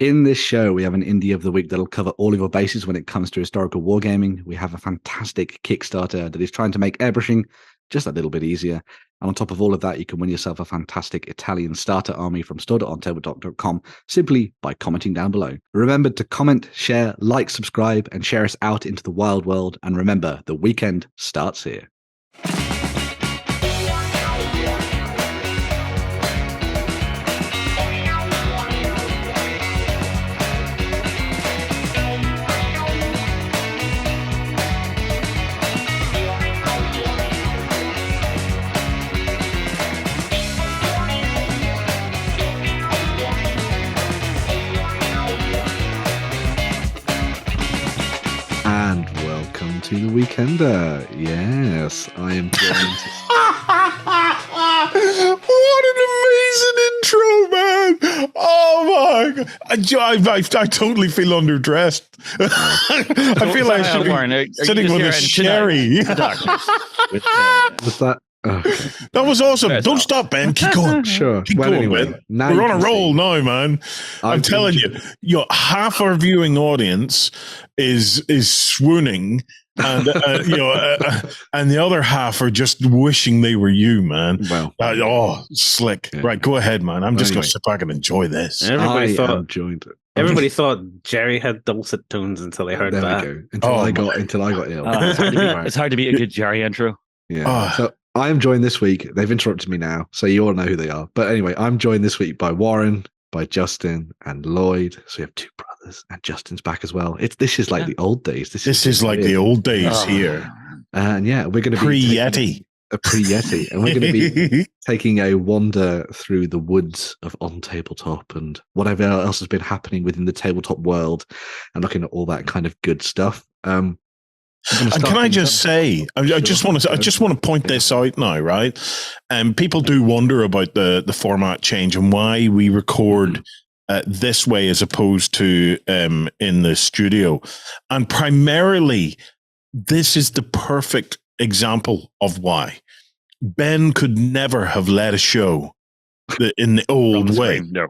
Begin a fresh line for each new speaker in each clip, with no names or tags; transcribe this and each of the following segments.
In this show, we have an Indie of the Week that'll cover all of your bases when it comes to historical wargaming. We have a fantastic Kickstarter that is trying to make airbrushing just a little bit easier. And on top of all of that, you can win yourself a fantastic Italian starter army from store.ontabletop.com simply by commenting down below. Remember to comment, share, like, subscribe, and share us out into the wild world. And remember, the weekend starts here. To the Weekender. Yes, I am joined.
What an amazing intro, man! Oh my god, I totally feel underdressed. I feel like I should be sitting with a sherry.
Was that? Okay.
That was awesome. Don't stop, Ben. Keep going.
Sure.
Keep going,
anyway,
Ben. We're on a roll now, man. I'm telling you, half our viewing audience is swooning. And and the other half are just wishing they were you, man.
Well,
slick. Yeah. Right, go ahead, man. I'm just going to sit back and enjoy this.
Everybody thought Jerry had dulcet tones until they heard that. Until I got ill.
It's hard to be a good Jerry intro.
Yeah. So I am joined this week. They've interrupted me now, so you all know who they are. But anyway, I'm joined this week by Warren, by Justin, and Lloyd. So we have two brothers, and Justin's back as well. This is like the old days. This is
like the old days here.
And yeah, we're going to be
pre-Yeti,
and we're going to be taking a wander through the woods of OnTableTop and whatever else has been happening within the tabletop world, and looking at all that kind of good stuff.
And can I just say, I just want to point this out now, right? People do wonder about the format change and why we record this way as opposed to in the studio. And primarily, this is the perfect example of why. Ben could never have led a show in the old way.
No.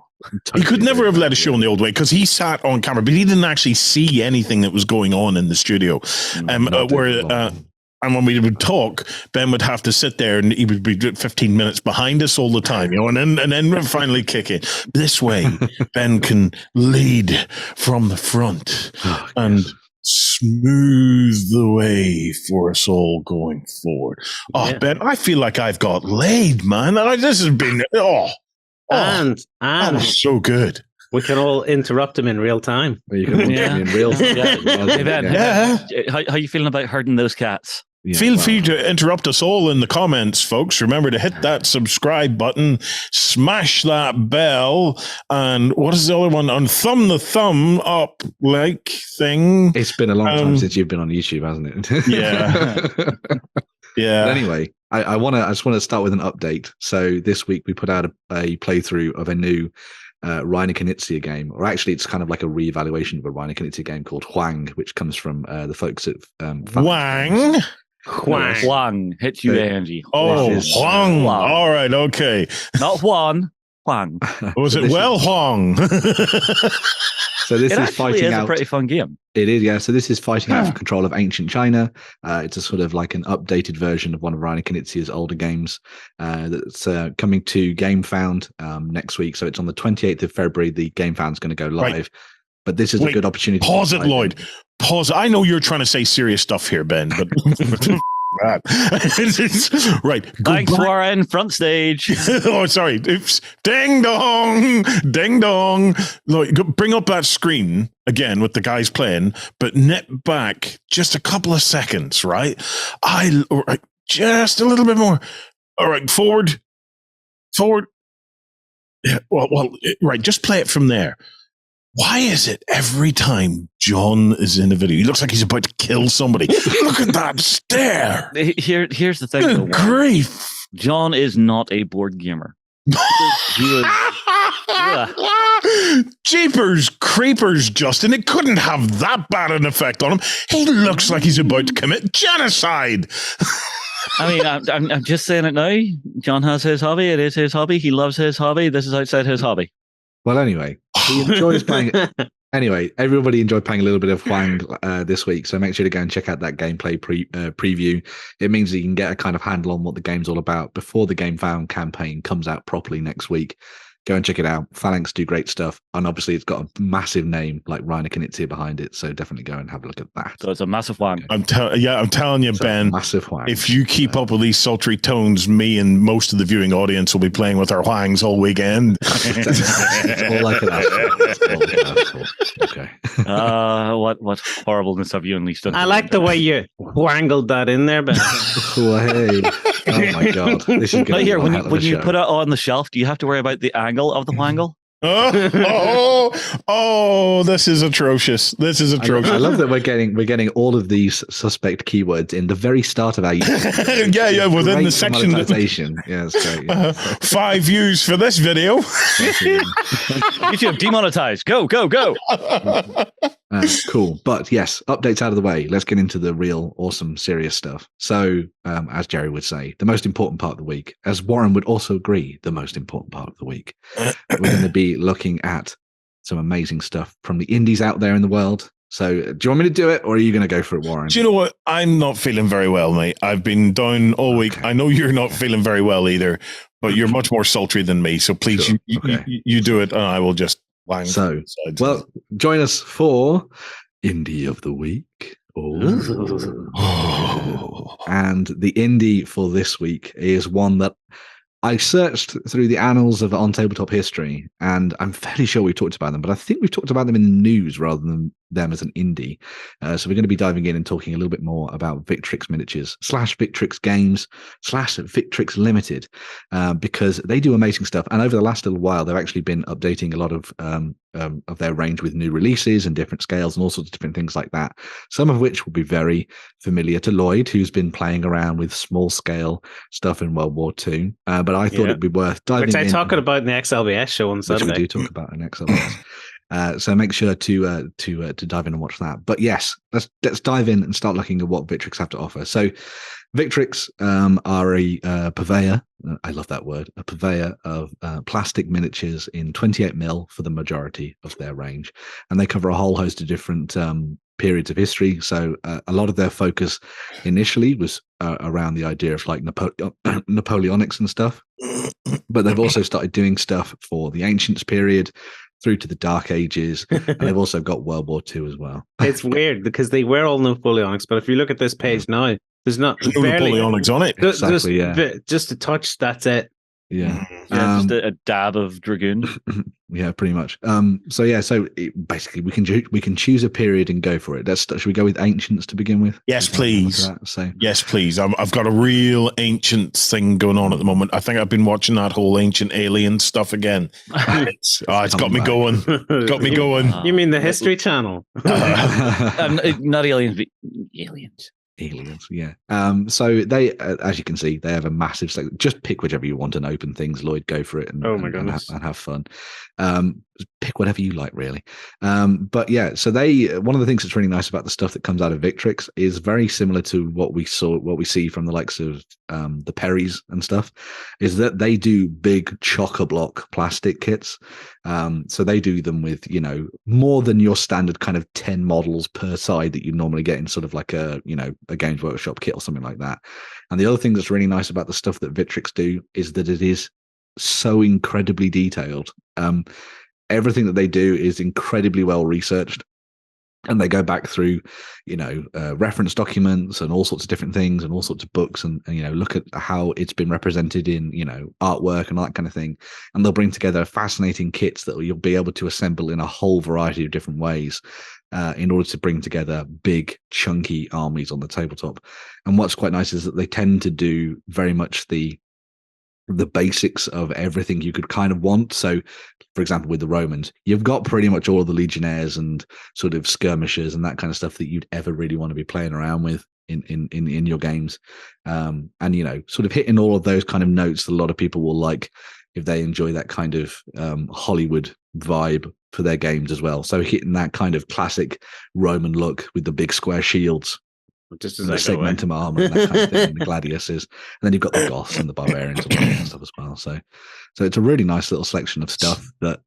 He could never have led a show in the old way because he sat on camera, but he didn't actually see anything that was going on in the studio. And when we would talk, Ben would have to sit there and he would be 15 minutes behind us all the time, and then finally kick it. This way, Ben can lead from the front and smooth the way for us all going forward. Ben, I feel like I've got laid, man. This has been and so good.
We can all interrupt him in real time.
You can in real time.
How you feeling about herding those cats?
Yeah, Feel free to interrupt us all in the comments, folks. Remember to hit that subscribe button, smash that bell, and what is the other one? And the thumb up like thing.
It's been a long time since you've been on YouTube, hasn't it?
Yeah. Yeah.
But anyway, I just want to start with an update. So this week we put out a playthrough of a new Reiner Knizia game, or actually it's kind of like a reevaluation of a Reiner Knizia game called Huang, which comes from the folks at
Huang.
Huang. H-U-A-N-G.
Oh, Huang. All right, okay.
Not Juan. Huang.
Was it Huang?
So this is fighting out.
It's a pretty fun game.
It is, yeah. So this is fighting out for control of ancient China. It's a sort of like an updated version of one of Reiner Knizia's older games that's coming to GameFound next week. So it's on the 28th of February. The GameFound's going to go live. Right. But this is a good opportunity.
Pause it, Lloyd. Pause. I know you're trying to say serious stuff here, Ben, but right.
Thanks, Warren. Front stage.
Oh, sorry. Oops. Ding dong. Ding dong. Lloyd, bring up that screen again with the guys playing, but net back just a couple of seconds, right? Just a little bit more. All right. Forward. Yeah, well, right. Just play it from there. Why is it every time John is in a video, he looks like he's about to kill somebody? Look at that stare.
Here's the thing.
Good grief.
John is not a board gamer.
Jeepers creepers, Justin. It couldn't have that bad an effect on him. He looks like he's about to commit genocide.
I mean, I'm just saying it now. John has his hobby. It is his hobby. He loves his hobby. This is outside his hobby.
Well, anyway, He enjoys playing. Anyway, everybody enjoyed playing a little bit of Huang this week, so make sure to go and check out that gameplay preview. It means that you can get a kind of handle on what the game's all about before the Game Found campaign comes out properly next week. Go and check it out. Phalanx do great stuff, and obviously it's got a massive name like Reiner Knizia behind it, so definitely go and have a look at that.
So it's a massive Huang.
I'm telling you, Ben,
massive Huang.
If you keep up with these sultry tones, me and most of the viewing audience will be playing with our Huangs all weekend.
It's all I can ask for. Okay.
What horribleness have you unleashed?
I like the way you wangled that in there, Ben.
Oh my god! This is
going here. When you put it on the shelf, do you have to worry about the angle of the wangle?
This is atrocious. This is atrocious.
I love that we're getting all of these suspect keywords in the very start of our
yeah, within the section.
Yeah, it's great. Yeah.
5 views for this video.
YouTube demonetized. Go.
Cool. But yes, updates out of the way. Let's get into the real awesome, serious stuff. So, as Jerry would say, the most important part of the week, as Warren would also agree, the most important part of the week, we're going to be looking at some amazing stuff from the indies out there in the world. So, do you want me to do it, or are you going to go for it, Warren?
Do you know what? I'm not feeling very well, mate. I've been down all week. I know you're not feeling very well either, but you're much more sultry than me. So please,
sure.
you do it, and I will just wang.
So, well, join us for Indie of the Week. And the indie for this week is one that I searched through the annals of OnTableTop history, and I'm fairly sure we've talked about them, but I think we've talked about them in the news rather than them as an indie. So we're going to be diving in and talking a little bit more about Victrix Miniatures / Victrix Games / Victrix Limited, because they do amazing stuff. And over the last little while, they've actually been updating a lot of their range with new releases and different scales and all sorts of different things like that. Some of which will be very familiar to Lloyd, who's been playing around with small scale stuff in World War II. But I thought it'd be worth diving in.
Which I talked about in the XLBS show on Sunday.
Which we do talk about in XLBS. So make sure to dive in and watch that. But yes, let's dive in and start looking at what Victrix have to offer. So Victrix are a purveyor. I love that word. A purveyor of plastic miniatures in 28mm for the majority of their range, and they cover a whole host of different periods of history. So a lot of their focus initially was around the idea of like Napoleonics and stuff, but they've also started doing stuff for the Ancients period through to the Dark Ages, and they've also got World War II as well.
It's weird because they were all Napoleonics, but if you look at this page now, there's not
no Napoleonics on it.
Exactly,
just a touch. That's it.
Yeah,
just a dab of Dragoon.
Yeah, pretty much. So basically, we can choose a period and go for it. Should we go with Ancients to begin with?
Yes, please. Yes, please. I've got a real ancient thing going on at the moment. I think I've been watching that whole ancient alien stuff again. It's got me going. Got me going.
You mean the History Channel?
Not aliens, but aliens.
Aliens, yeah. So they, as you can see, they have a massive section. Just pick whichever you want and open things, Lloyd. Go for it and have fun. Pick whatever you like, really. But yeah, so one of the things that's really nice about the stuff that comes out of Victrix is very similar to what we see from the likes of the Perrys and stuff, is that they do big chock-a-block plastic kits. So they do them with, more than your standard kind of 10 models per side that you normally get in sort of like a Games Workshop kit or something like that. And the other thing that's really nice about the stuff that Victrix do is that it is so incredibly detailed. Everything that they do is incredibly well researched, and they go back through, reference documents and all sorts of different things and all sorts of books and look at how it's been represented in, artwork and all that kind of thing. And they'll bring together fascinating kits that you'll be able to assemble in a whole variety of different ways in order to bring together big, chunky armies on the tabletop. And what's quite nice is that they tend to do very much the basics of everything you could kind of want. So, for example, with the Romans, you've got pretty much all of the legionnaires and sort of skirmishers and that kind of stuff that you'd ever really want to be playing around with in your games. And sort of hitting all of those kind of notes that a lot of people will like if they enjoy that kind of Hollywood vibe for their games as well. So hitting that kind of classic Roman look with the big square shields, just as the segmentum armor and that kind of thing, and the gladiuses, and then you've got the Goths and the barbarians and all that stuff as well. So it's a really nice little selection of stuff that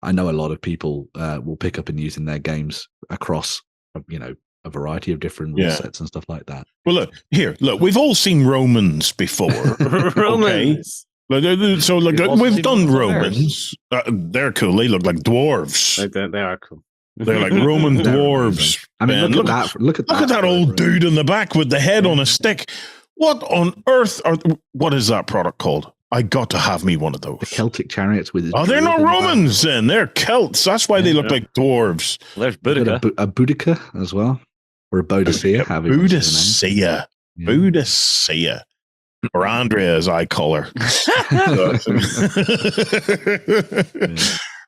I know a lot of people will pick up and use in their games across, a variety of different rule sets and stuff like that.
Well, look, we've all seen Romans before.
Romans.
Okay? So we've done Romans. They're cool. They look like dwarves.
They are cool.
They're like Roman dwarves.
I mean, look at that
old dude in the back with the head on a stick. What on earth what is that product called? I got to have me one of those.
The Celtic chariots with.
They're not Romans then. They're Celts. That's why they look like dwarves.
Well, there's Boudica.
A Boudica as well, or a Bodicea.
Bodicea. Bodicea. Or Andrea, as I call her.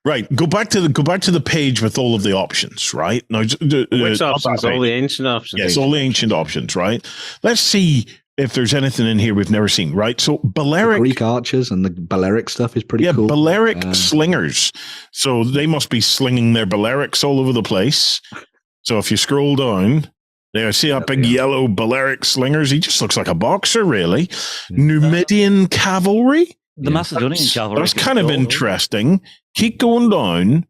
Right. Go back to the page with all of the options. Right now,
which options? All the ancient options.
Yes, all the ancient options. Right. Let's see if there's anything in here we've never seen. Right. So Balearic,
the Greek archers and the Balearic stuff is pretty cool.
Yeah, Balearic slingers. So they must be slinging their Balearics all over the place. So if you scroll down. There, see that big yellow Balearic slingers? He just looks like a boxer, really. Numidian cavalry?
The Macedonian cavalry.
That's kind of interesting. Keep going down.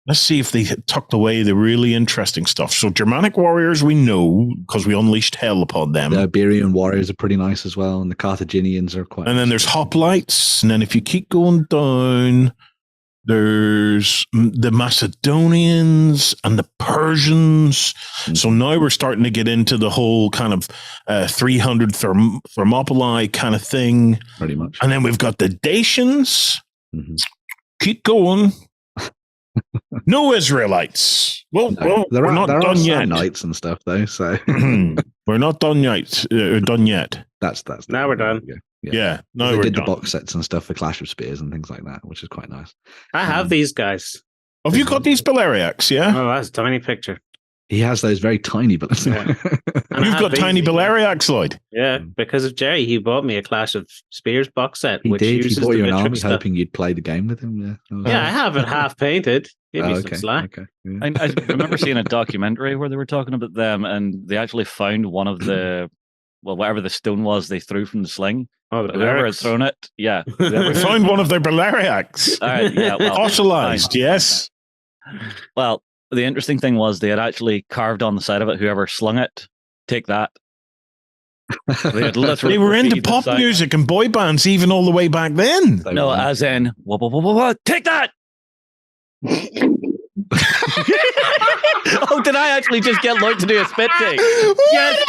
Let's see if they tucked away the really interesting stuff. So Germanic warriors, we know, because we unleashed hell upon them.
The Iberian warriors are pretty nice as well, and the Carthaginians are quite
And then there's hoplites, and then if you keep going down... There's the Macedonians and the Persians. So now we're starting to get into the whole kind of 300 Thermopylae kind of thing.
Pretty much.
And then we've got the Dacians. Mm-hmm. Keep going. No Israelites. Well, we're not done yet.
Knights and stuff though. So
we're not done yet.
That's
now we're done.
Yeah. No,
they
we're
did
done.
The box sets and stuff for Clash of Spears and things like that, which is quite nice.
I have these guys.
Have you got these Balearics? Yeah.
Oh, that's a tiny picture.
He has those very tiny, but
you've got tiny Balearics, Lloyd.
Yeah, because of Jerry, he bought me a Clash of Spears box set.
He
which
did.
Uses
he bought you an
Victrix
army,
stuff.
hoping you'd play the game with him.
Yeah, I have it half painted. Give me some slack.
Okay. Yeah.
I remember seeing a documentary where they were talking about them, and they actually found one of the, whatever the stone was they threw from the sling.
Oh, the
whoever had thrown it, yeah.
We found one of their Balearics.
All right, yeah,
fossilized, yes.
Well, the interesting thing was they had actually carved on the side of it, whoever slung it, take that.
They were into pop music and boy bands even all the way back then.
No, as in, take that! Oh, did I actually just get Lloyd to do a spit take? Yes,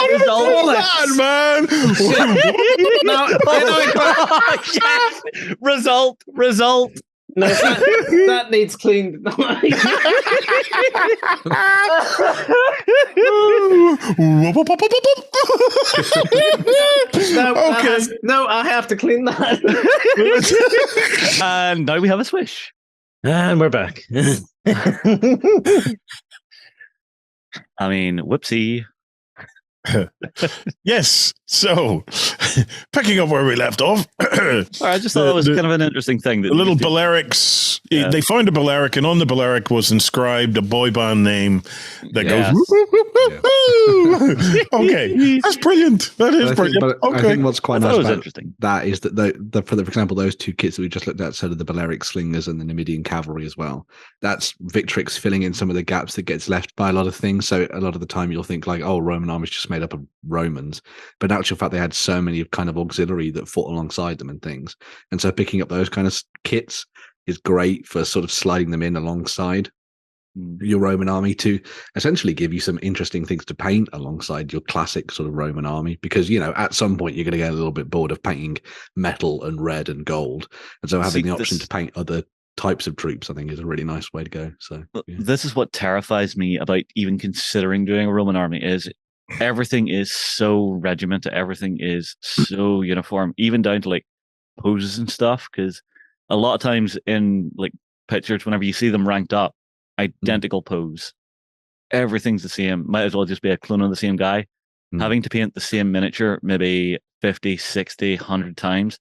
result. Result.
No, that needs cleaned. No, I have to clean that.
And now we have a swish.
And we're back.
I mean, whoopsie.
Yes. So, picking up where we left off.
I just thought that was kind of an interesting thing. That
the little Balearics, they found a Balearic, and on the Balearic was inscribed a boy band name that goes, okay, that's brilliant. That is brilliant.
I think what's quite nice about
interesting.
That is that, for example, those two kits that we just looked at, so the Balearic Slingers and the Numidian Cavalry as well, that's Victrix filling in some of the gaps that gets left by a lot of things. So a lot of the time you'll think like, oh, Roman army's just made up of Romans, but in actual fact they had so many kind of auxiliary that fought alongside them and things, and so picking up those kind of kits is great for sort of sliding them in alongside your Roman army to essentially give you some interesting things to paint alongside your classic sort of Roman army, because at some point you're going to get a little bit bored of painting metal and red and gold, and so having the option to paint other types of troops I think is a really nice way to go. So
this is what terrifies me about even considering doing a Roman army is everything is so regimented, everything is so uniform, even down to like poses and stuff, because a lot of times in like pictures whenever you see them ranked up, identical pose, everything's the same, might as well just be a clone of the same guy. Having to paint the same miniature maybe 50, 60, 100 times,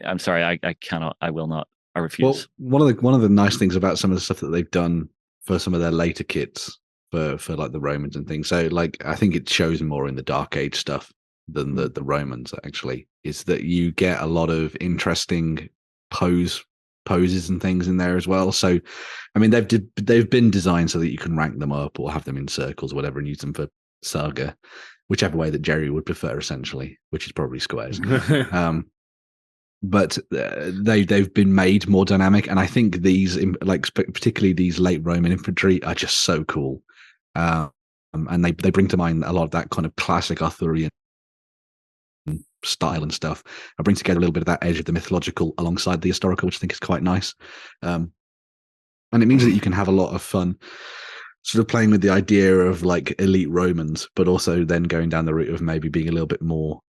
I'm sorry, I cannot, I will not, I refuse.
Well, one of the nice things about some of the stuff that they've done for some of their later kits for like the Romans and things, so like I think it shows more in the Dark Age stuff than the Romans actually, is that you get a lot of interesting pose poses and things in there as well. So, I mean, they've been designed so that you can rank them up or have them in circles or whatever and use them for Saga, whichever way that Jerry would prefer, essentially, which is probably squares. But they've been made more dynamic, and I think these, like particularly these late Roman infantry, are just so cool. And they bring to mind a lot of that kind of classic Arthurian style and stuff. I bring together a little bit of that edge of the mythological alongside the historical, which I think is quite nice. And it means that you can have a lot of fun sort of playing with the idea of like elite Romans, but also then going down the route of maybe being a little bit more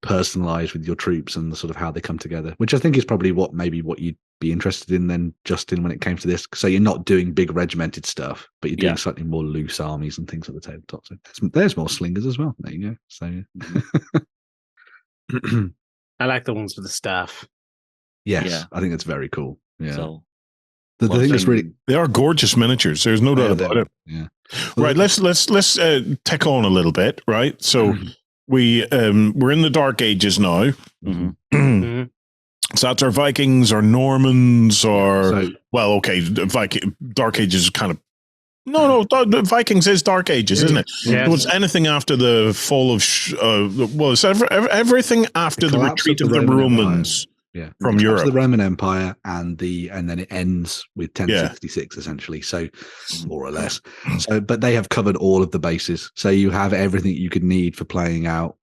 personalized with your troops and the sort of how they come together, which I think is probably what you'd be interested in then, Justin, when it came to this. So you're not doing big regimented stuff, but you're doing slightly more loose armies and things at the tabletop. So there's more slingers as well. There you go. So
I like the ones with the staff.
Yes, I think that's very cool. Yeah. So
the thing is, really, they are gorgeous miniatures. There's no doubt about it. Yeah. Right. Let's tick on a little bit. Right. So we're in the Dark Ages now. Mm-hmm. So that's our Vikings, our Normans, or Dark Ages is kind of Vikings is Dark Ages, isn't it? Yeah. So it's anything after the fall of it's everything after the retreat of the Romans.
Yeah,
from Europe,
the Roman Empire, and then it ends with 1066 essentially. So more or less. So, but they have covered all of the bases. So you have everything you could need for playing out.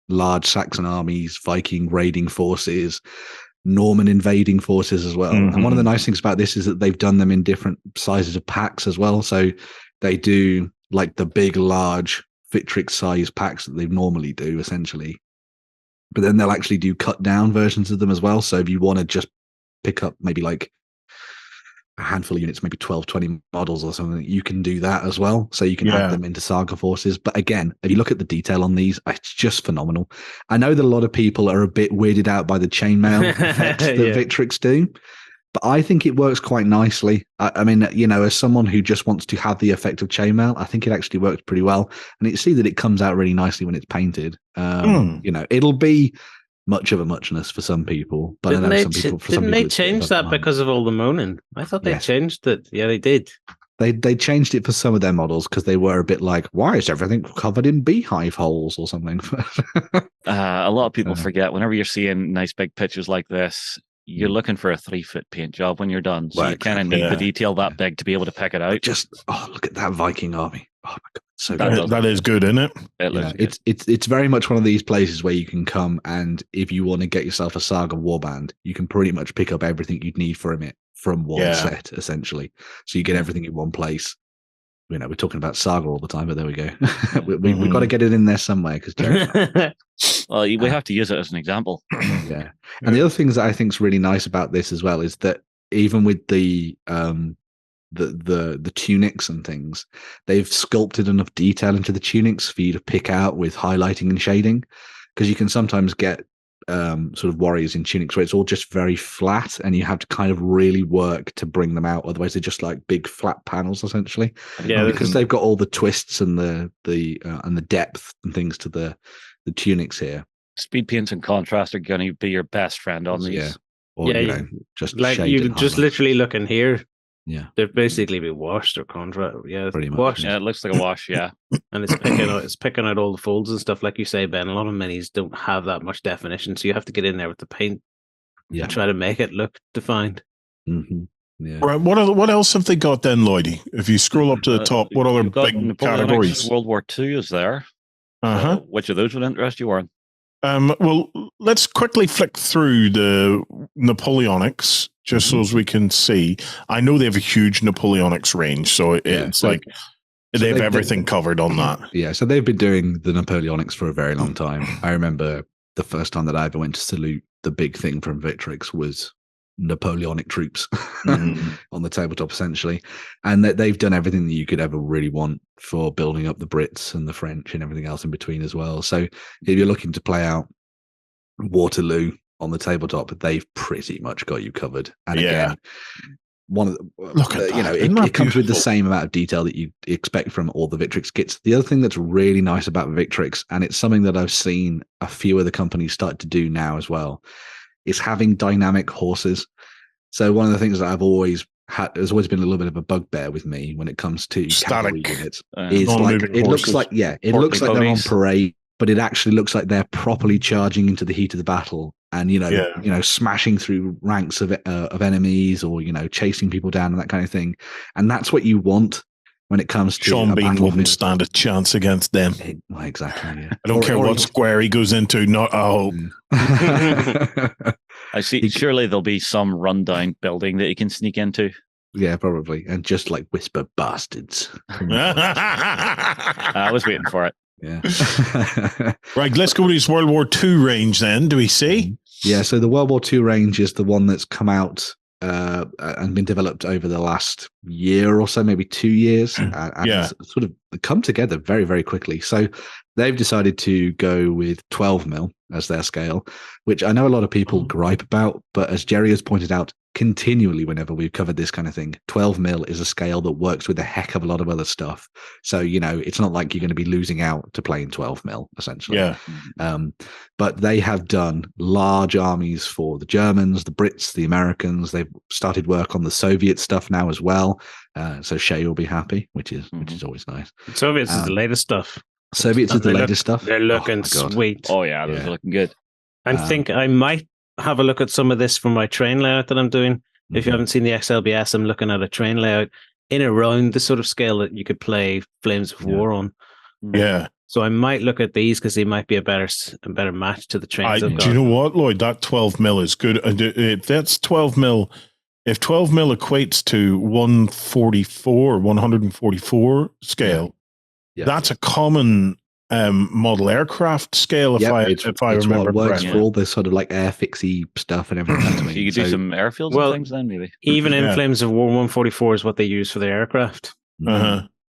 Large Saxon armies, Viking raiding forces, Norman invading forces as well. Mm-hmm. And one of the nice things about this is that they've done them in different sizes of packs as well. So they do like the big, large Victrix size packs that they normally do, essentially. But then they'll actually do cut down versions of them as well. So if you want to just pick up maybe like a handful of units, maybe 12, 20 models or something, you can do that as well. So you can add them into Saga forces. But again, if you look at the detail on these, it's just phenomenal. I know that a lot of people are a bit weirded out by the chainmail effect that Victrix do, but I think it works quite nicely. I mean, as someone who just wants to have the effect of chainmail, I think it actually works pretty well. And you see that it comes out really nicely when it's painted. It'll be much of a muchness for some people, but
didn't they change that because of all the moaning? I thought they changed it. Yeah, they did.
They changed it for some of their models because they were a bit like, why is everything covered in beehive holes or something?
A lot of people forget whenever you're seeing nice big pictures like this, you're looking for a 3-foot paint job when you're done. So you kind of need the detail that big to be able to pick it out.
Look at that Viking army. Oh my God. So
that is good, isn't it?
It's very much one of these places where you can come, and if you want to get yourself a Saga warband, you can pretty much pick up everything you'd need from it from one set, essentially. So you get everything in one place. We're talking about Saga all the time, but there we go. We've got to get it in there somewhere because
we have to use it as an example.
Yeah. And the other things that I think is really nice about this as well is that even with the tunics and things, they've sculpted enough detail into the tunics for you to pick out with highlighting and shading, because you can sometimes get sort of warriors in tunics where it's all just very flat and you have to kind of really work to bring them out, otherwise they're just like big flat panels essentially, because they've got all the twists and the depth and things to the tunics here.
Speed paints and contrast are going to be your best friend on these.
Just
like you just literally look in here.
Yeah,
they've basically been washed or contrast. Yeah,
pretty much.
Washed.
Yeah, it looks like a wash. Yeah,
and it's picking out all the folds and stuff, like you say, Ben. A lot of minis don't have that much definition, so you have to get in there with the paint and try to make it look defined.
Mm-hmm. Yeah.
Right. What else have they got then, Lloydie? If you scroll up to the top, what other big categories?
World War II is there. Which of those would interest you, Warren?
Well, let's quickly flick through the Napoleonics just so as we can see. I know they have a huge Napoleonics range, so it's they have everything covered on that.
Yeah, so they've been doing the Napoleonics for a very long time. I remember the first time that I ever went to salute, the big thing from Victrix was Napoleonic troops on the tabletop, essentially. And that they've done everything that you could ever really want for building up the Brits and the French and everything else in between as well. So if you're looking to play out Waterloo on the tabletop, they've pretty much got you covered. And again, one of the, it comes with the same amount of detail that you expect from all the Victrix kits. The other thing that's really nice about Victrix, and it's something that I've seen a few other companies start to do now as well, is having dynamic horses. So one of the things that I've always had, there's always been a little bit of a bugbear with me when it comes to cavalry units. Is like it looks like looks like they're on parade, but it actually looks like they're properly charging into the heat of the battle, and you know, smashing through ranks of enemies, or chasing people down and that kind of thing. And that's what you want when it comes to
Sean Bean wouldn't stand a chance against them.
Exactly. Yeah.
I don't care what square he goes into. Not
I see. Surely there'll be some rundown building that he can sneak into.
Yeah, probably, and just like whisper bastards.
I was waiting for it.
Yeah.
Right, let's go to this World War II range then. Do we see?
Yeah, so the World War II range is the one that's come out and been developed over the last year or so, maybe 2 years, and sort of come together very, very quickly. So they've decided to go with 12 mil as their scale, which I know a lot of people gripe about, but as Jerry has pointed out continually whenever we've covered this kind of thing, 12 mil is a scale that works with a heck of a lot of other stuff. So, it's not like you're going to be losing out to playing 12 mil, essentially.
Yeah.
But they have done large armies for the Germans, the Brits, the Americans. They've started work on the Soviet stuff now as well. So Shay will be happy, which is always nice.
Soviets is the latest stuff.
Soviets is the latest stuff.
They're looking sweet.
Oh yeah, they're looking good.
I think I might have a look at some of this from my train layout that I'm doing. If you haven't seen the XLBS, I'm looking at a train layout in around the sort of scale that you could play Flames of War on.
Yeah.
So I might look at these because they might be a better match to the trains.
Do you know what, Lloyd? That 12 mil is good. If that's 12 mil, if 12 mil equates to 144 scale, that's a common model aircraft scale. If I remember
what works
correctly.
for all this sort of like air fixie stuff and everything.
So you could do some airfields and things then, maybe.
Even in Flames of War, 144 is what they use for the aircraft.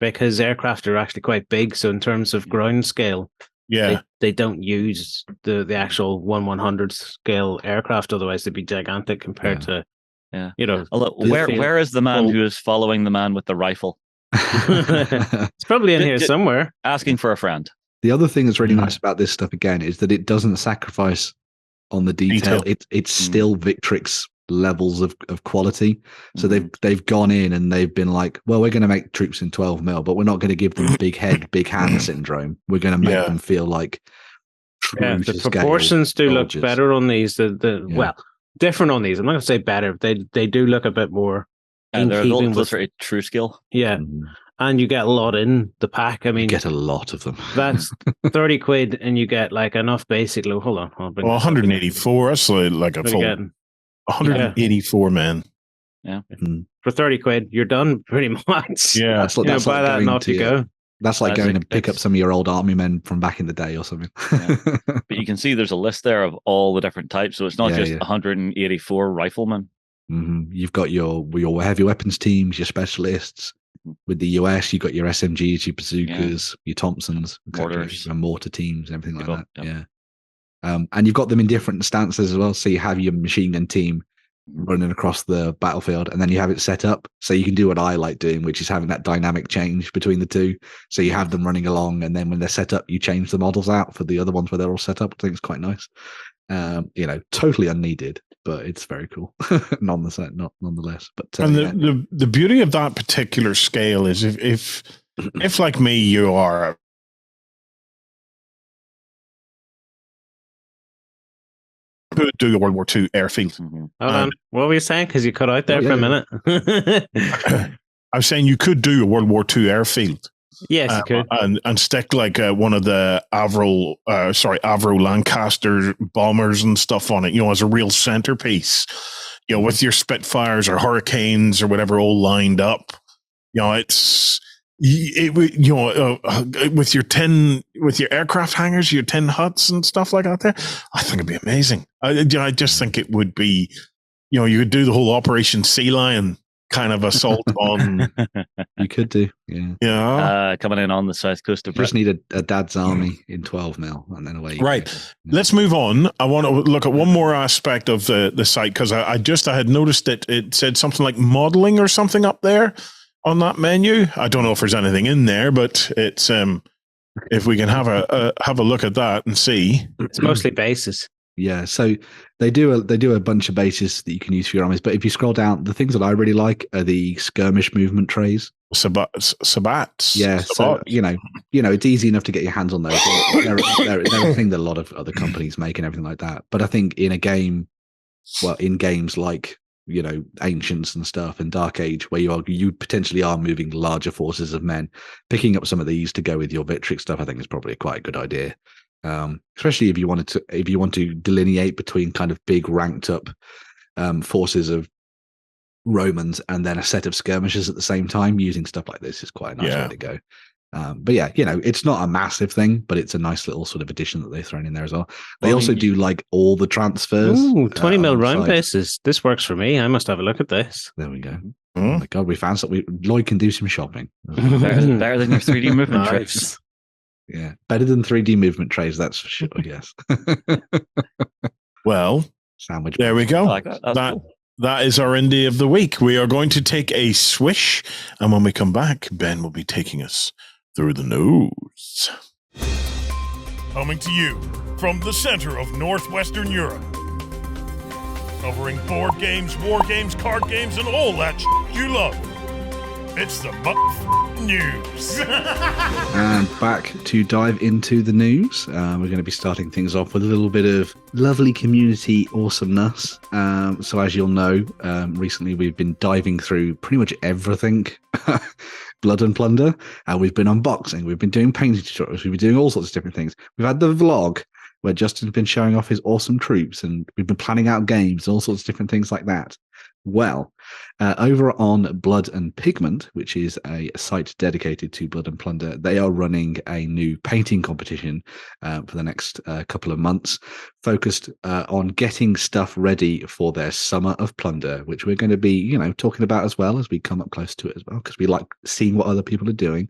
Because aircraft are actually quite big. So in terms of ground scale, they don't use the actual 1/100 scale aircraft. Otherwise, they'd be gigantic compared to,
where is the man who is following the man with the rifle?
It's probably in here somewhere.
Asking for a friend.
The other thing that's really nice about this stuff again is that it doesn't sacrifice on the detail. It's still Victrix levels of quality. So they've gone in and they've been like, well, we're going to make troops in 12 mil, but we're not going to give them big head, big hand syndrome. We're going to make them feel like
the proportions do look better on these. Well, different on these. I'm not going to say better. They do look a bit more.
And they're a little closer to true skill.
Yeah. And you get a lot in the pack. I mean,
you get a lot of them.
That's 30 quid, and you get like enough basic. Hold on.
184. That's like a full 184, man.
Yeah.
For 30 quid, you're done pretty much.
Yeah.
That's buy
like that and off you go.
That's like going to pick up some of your old army men from back in the day or something.
But you can see there's a list there of all the different types. So it's not just 184 riflemen.
You've got your heavy weapons teams, your specialists. With the US, you've got your SMGs, your bazookas, your Thompsons, mortars, and mortar teams, and everything like that. Yeah. And you've got them in different stances as well. So you have your machine gun team running across the battlefield, and then you have it set up so you can do what I like doing, which is having that dynamic change between the two. So you have them running along, and then when they're set up, you change the models out for the other ones where they're all set up. I think it's quite nice. Totally unneeded, but it's very cool nonetheless. But
the beauty of that particular scale is if like me, you are could do a World War II airfield.
Hold on. What were you saying? Because you cut out there for a minute.
I was saying you could do a World War II airfield.
Yes, you could.
And stick like one of the Avro Lancaster bombers and stuff on it, as a real centerpiece, with your Spitfires or Hurricanes or whatever all lined up. With your aircraft hangars, your 10 huts and stuff like that there, I think it'd be amazing. I just think it would be, you could do the whole Operation Sea Lion kind of assault on.
You could do,
coming in on the south coast of
Britain. Just need a dad's army in 12 mil, and then away.
Right. Let's move on. I want to look at one more aspect of the site, because I had noticed that it said something like modeling or something up there on that menu. I don't know if there's anything in there, but it's if we can have a look at that and see.
It's mostly bases.
Yeah, so they do a bunch of bases that you can use for your armies. But if you scroll down, the things that I really like are the skirmish movement trays.
Sabats.
Yeah, so it's easy enough to get your hands on those. They're a thing that a lot of other companies make and everything like that. But I think in games like Ancients and stuff and Dark Age, where you potentially are moving larger forces of men, picking up some of these to go with your Victrix stuff, I think is probably quite a good idea. Especially if you want to delineate between kind of big ranked up forces of Romans and then a set of skirmishers at the same time, using stuff like this is quite a nice way to go. But yeah, it's not a massive thing, but it's a nice little sort of addition that they've thrown in there as well. They also do like all the transfers.
Ooh, 20 mil round bases. This works for me. I must have a look at this.
There we go. Oh my God, we found something. Lloyd can do some shopping.
Better than your 3D movement trays.
Yeah, better than 3D movement trays, that's for sure. Yes.
Well,
sandwich.
There we go.
I like that. Cool.
That is our indie of the week. We are going to take a swish, and when we come back, Ben will be taking us through the news.
Coming to you from the center of Northwestern Europe. Covering board games, war games, card games, and all that you love. It's the news.
And back to dive into the news. We're going to be starting things off with a little bit of lovely community awesomeness. So as you'll know, recently we've been diving through pretty much everything Blood and Plunder. We've been unboxing, we've been doing painting tutorials, we've been doing all sorts of different things. We've had the vlog where Justin's been showing off his awesome troops, and we've been planning out games and all sorts of different things like that. Well, over on Blood and Pigment, which is a site dedicated to Blood and Plunder, they are running a new painting competition for the next couple of months, focused on getting stuff ready for their Summer of Plunder, which we're going to be, talking about as well as we come up close to it as well, because we like seeing what other people are doing.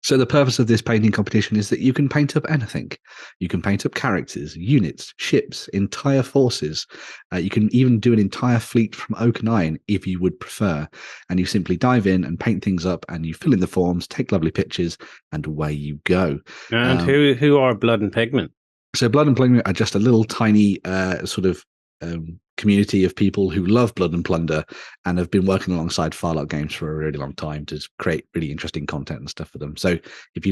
So the purpose of this painting competition is that you can paint up anything. You can paint up characters, units, ships, entire forces. You can even do an entire fleet from oak and iron if you would prefer. And you simply dive in and paint things up, and you fill in the forms, take lovely pictures, and away you go.
And who are Blood and Pigment?
So Blood and Pigment are just a little tiny community of people who love Blood and Plunder and have been working alongside Firelock Games for a really long time to create really interesting content and stuff for them. So if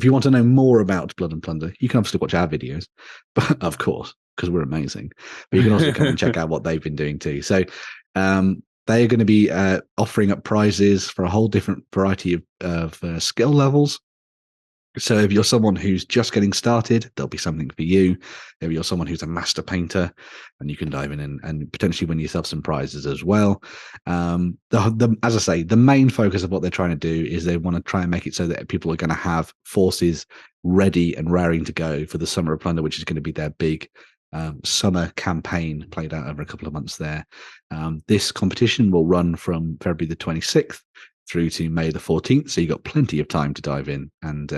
you want to know more about Blood and Plunder, you can obviously watch our videos, but of course, because we're amazing. But you can also come and check out what they've been doing too. So they are going to be offering up prizes for a whole different variety of skill levels. So if you're someone who's just getting started, there'll be something for you. If you're someone who's a master painter, and you can dive in and potentially win yourself some prizes as well. As I say, the main focus of what they're trying to do is they want to try and make it so that people are going to have forces ready and raring to go for the Summer of Plunder, which is going to be their big summer campaign played out over a couple of months there. This competition will run from February the 26th through to May the 14th. So you've got plenty of time to dive in and,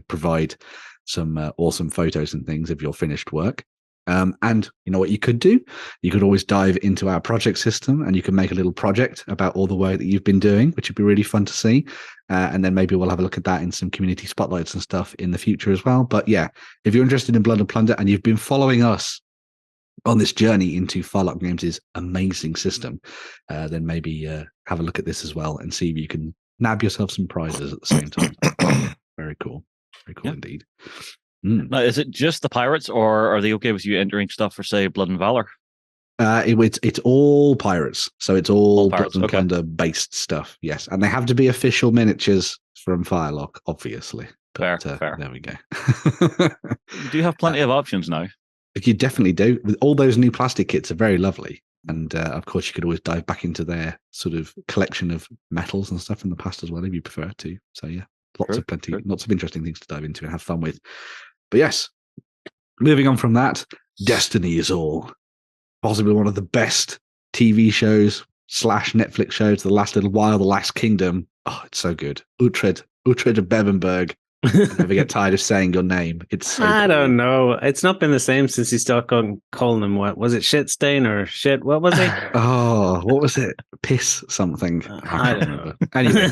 provide some awesome photos and things of your finished work. And you know what you could do? You could always dive into our project system, and you can make a little project about all the work that you've been doing, which would be really fun to see. And then maybe we'll have a look at that in some community spotlights and stuff in the future as well. But yeah, if you're interested in Blood and Plunder and you've been following us on this journey into Firelock Games' amazing system, then maybe have a look at this as well and see if you can nab yourself some prizes at the same time. Very cool. Very cool indeed.
Now, is it just the pirates, or are they okay with you entering stuff for, say, Blood and Valor?
It's all pirates, so it's all Blood and Plunder based stuff. Yes, and they have to be official miniatures from Firelock, obviously. But,
fair.
There we go.
You do have plenty of options now.
You definitely do. With all those new plastic kits are very lovely. And of course, you could always dive back into their sort of collection of metals and stuff from the past as well, if you prefer to. So yeah, lots of interesting things to dive into and have fun with. But yes, moving on from that, Destiny is all. Possibly one of the best TV shows / Netflix shows the last little while, The Last Kingdom. Oh, it's so good. Uhtred of Bevenberg. I never get tired of saying your name. It's so
I
cool.
don't know. It's not been the same since he started calling him, what was it, shit stain or shit? What was he?
Oh, what was it? Piss something.
I don't know.
Anyway,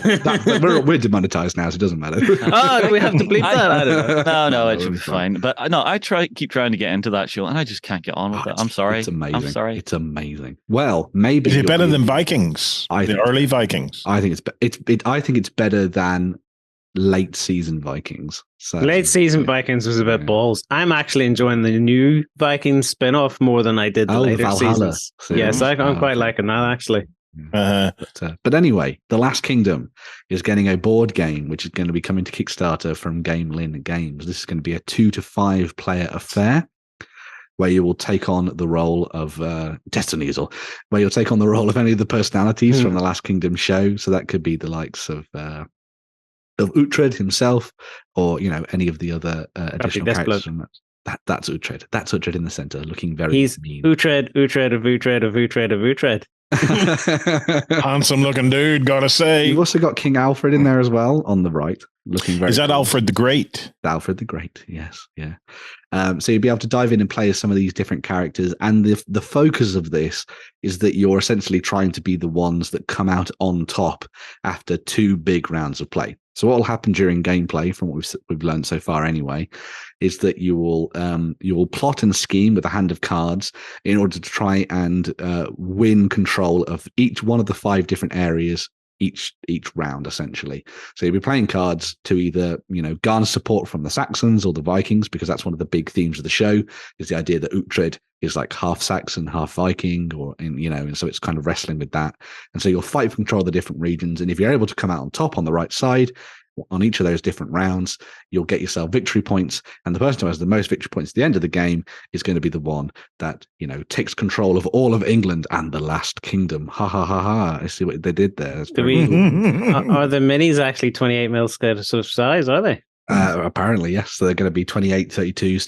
we're demonetized now, so it doesn't matter.
Oh, do we have to bleep that? I don't know.
No, it should be fine. But no, I keep trying to get into that show, and I just can't get on with it. I'm sorry.
It's amazing.
I'm sorry.
It's amazing. Well, maybe
is it better than Vikings? The early Vikings.
I think I think it's better than late season Vikings. So
late season Vikings was a bit balls. I'm actually enjoying the new Vikings spin-off more than I did the later seasons. Yes, I'm quite liking that actually.
But anyway, The Last Kingdom is getting a board game which is going to be coming to Kickstarter from Gamelin Games. This is going to be a 2 to 5 player affair where you will take on the role of Destiny's, where you'll take on the role of any of the personalities from the Last Kingdom show. So that could be the likes of Uhtred himself, or any of the other additional characters from that. That's Uhtred. That's Uhtred in the center, looking very mean.
Uhtred of Uhtred.
Handsome looking dude, gotta say.
You've also got King Alfred in there as well on the right, looking very.
Is that cool. Alfred the Great?
Alfred the Great, yes, yeah. So you'll be able to dive in and play as some of these different characters, and the focus of this is that you're essentially trying to be the ones that come out on top after 2 big rounds of play. So what will happen during gameplay, from what we've learned so far anyway, is that you will plot and scheme with a hand of cards in order to try and win control of each one of the 5 different areas each round, essentially. So you'll be playing cards to either garner support from the Saxons or the Vikings, because that's one of the big themes of the show, is the idea that Uhtred is like half Saxon, half Viking, and so it's kind of wrestling with that. And so you'll fight for control of the different regions, and if you're able to come out on top on the right side on each of those different rounds, you'll get yourself victory points, and the person who has the most victory points at the end of the game is going to be the one that takes control of all of England and the Last Kingdom. Ha ha ha ha! I see what they did there.
Are the minis actually 28mm sort of size? Are they?
Apparently, yes. So they're going to be 28-32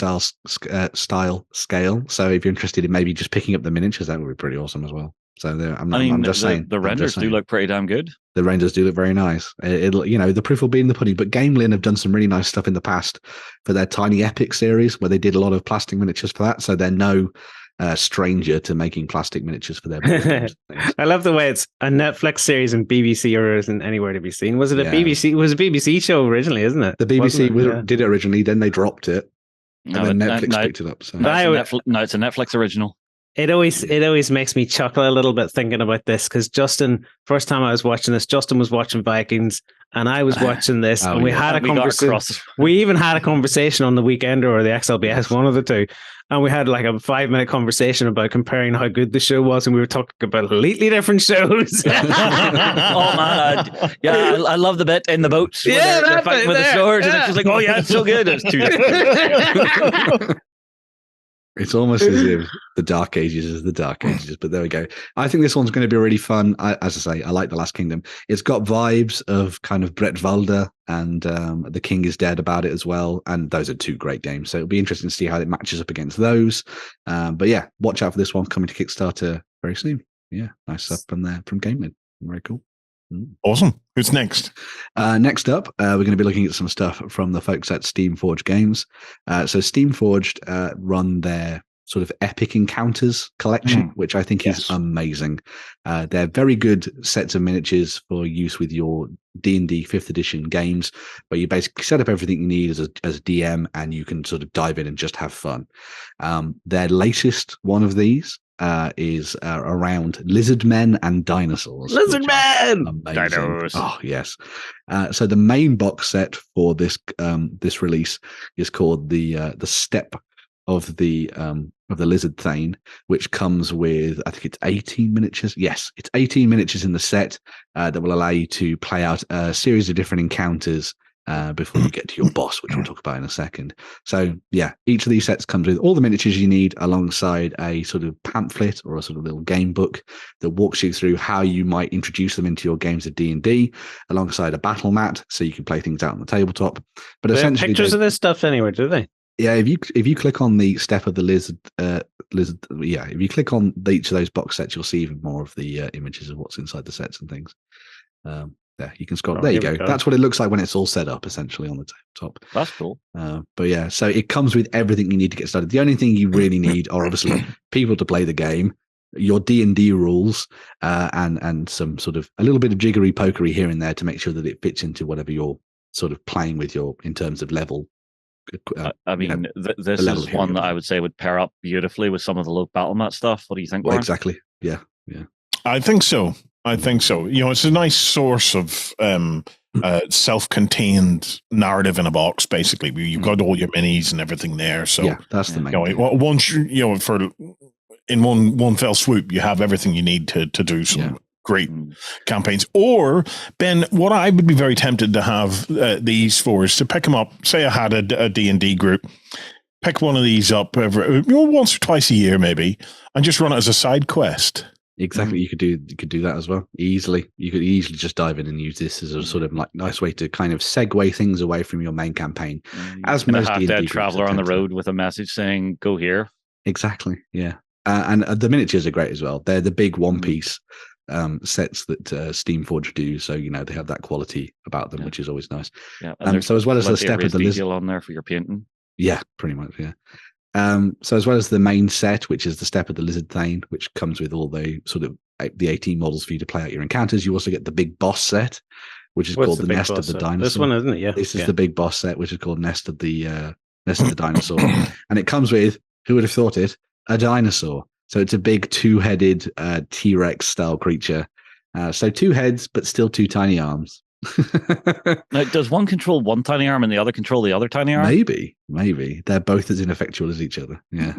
style scale. So if you're interested in maybe just picking up the miniatures, that would be pretty awesome as well. So I'm just saying
the renders do look pretty damn good.
The renders do look very nice. The proof will be in the pudding. But Gamelin have done some really nice stuff in the past for their Tiny Epic series, where they did a lot of plastic miniatures for that. So they're no stranger to making plastic miniatures for their board games.
I love the way it's a Netflix series and BBC or isn't anywhere to be seen. Was it a BBC? It was a BBC show originally, isn't it?
The BBC did it originally, then they dropped it, and then Netflix picked it up. So.
It's a Netflix original.
It always makes me chuckle a little bit thinking about this, because Justin, first time I was watching this, Justin was watching Vikings and I was watching this, and we had a conversation. We even had a conversation on the Weekender or the XLBS, one of the two, and we had like a 5-minute conversation about comparing how good the show was, and we were talking about completely different shows.
Oh man, I love the bit in the boats.
Yeah,
they're fighting with the swords, and it's just like, oh yeah, it's so good. It's too.
It's almost as if the Dark Ages is the Dark Ages, but there we go. I think this one's going to be really fun. As I say, I like The Last Kingdom. It's got vibes of kind of Brett Valder and The King is Dead about it as well. And those are 2 great games. So it'll be interesting to see how it matches up against those. But yeah, watch out for this one coming to Kickstarter very soon. Yeah, nice stuff from there from Gamelin. Very cool.
Awesome. Who's next?
Next up, we're going to be looking at some stuff from the folks at Steamforged Games. So Steamforged run their sort of Epic Encounters collection, which I think is amazing. They're very good sets of miniatures for use with your D&D 5th edition games, where you basically set up everything you need as a DM, and you can sort of dive in and just have fun. Their latest one of these is around lizard men and dinosaurs.
Lizard men!
Dinos. Oh, yes. So the main box set for this release is called the Step of the Lizard Thane, which comes with, I think it's 18 miniatures. Yes, it's 18 miniatures in the set that will allow you to play out a series of different encounters before you get to your boss, which we'll talk about in a second. So yeah, each of these sets comes with all the miniatures you need, alongside a sort of pamphlet or a sort of little game book that walks you through how you might introduce them into your games of D&D, alongside a battle mat so you can play things out on the tabletop. But essentially,
pictures of this stuff anywhere, do they?
Yeah, if you click on the Step of the Lizard, if you click on each of those box sets, you'll see even more of the images of what's inside the sets and things. There, you can scroll. There you go. That's what it looks like when it's all set up, essentially, on the tabletop.
That's cool.
But yeah, so it comes with everything you need to get started. The only thing you really need are obviously people to play the game, your D&D rules, and some sort of a little bit of jiggery pokery here and there to make sure that it fits into whatever you're sort of playing with in terms of level.
I mean, this is one that I would say would pair up beautifully with some of the low battle mat stuff. What do you think, Warren?
Exactly. Yeah.
I think so. It's a nice source of self-contained narrative in a box. Basically, you've got all your minis and everything there. So
yeah, that's the main.
Once in one fell swoop, you have everything you need to do some great campaigns. Or, Ben, what I would be very tempted to have these for is to pick them up. Say I had a D&D group, pick one of these up once or twice a year, maybe, and just run it as a side quest.
Exactly, you could do that as well easily. You could easily just dive in and use this as a sort of like nice way to kind of segue things away from your main campaign. As most
D&D traveler on the road with a message saying "Go here."
Exactly, yeah. And the miniatures are great as well. They're the big one-piece sets that Steamforged do, so they have that quality about them, which is always nice.
Yeah,
so as well as the step of the
lizard on there for your painting.
Yeah, pretty much. Yeah. So as well as the main set, which is the Step of the Lizard Thane, which comes with all the sort of the 18 models for you to play out your encounters, you also get the big boss set, which is called the Nest of the Dinosaur.
This one, isn't it? Yeah.
This is the big boss set, which is called Nest of the Dinosaur, and it comes with, who would have thought it, a dinosaur. So it's a big two-headed T-Rex style creature. So 2 heads, but still 2 tiny arms.
Now, does one control one tiny arm and the other control the other tiny arm?
Maybe they're both as ineffectual as each other. Yeah.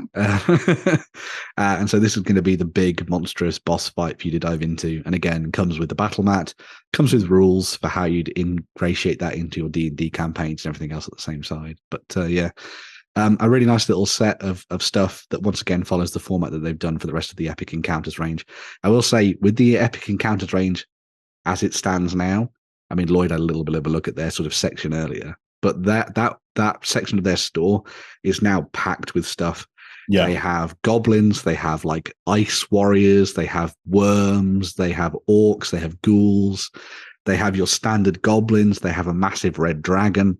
And so this is going to be the big monstrous boss fight for you to dive into, and again comes with the battle mat, comes with rules for how you'd ingratiate that into your D&D campaigns and everything else at the same side. But a really nice little set of stuff that once again follows the format that they've done for the rest of the Epic Encounters range. I will say, with the Epic Encounters range as it stands now, I mean, Lloyd had a little bit of a look at their sort of section earlier, but that section of their store is now packed with stuff. Yeah. They have goblins, they have like ice warriors, they have worms, they have orcs, they have ghouls, they have your standard goblins, they have a massive red dragon.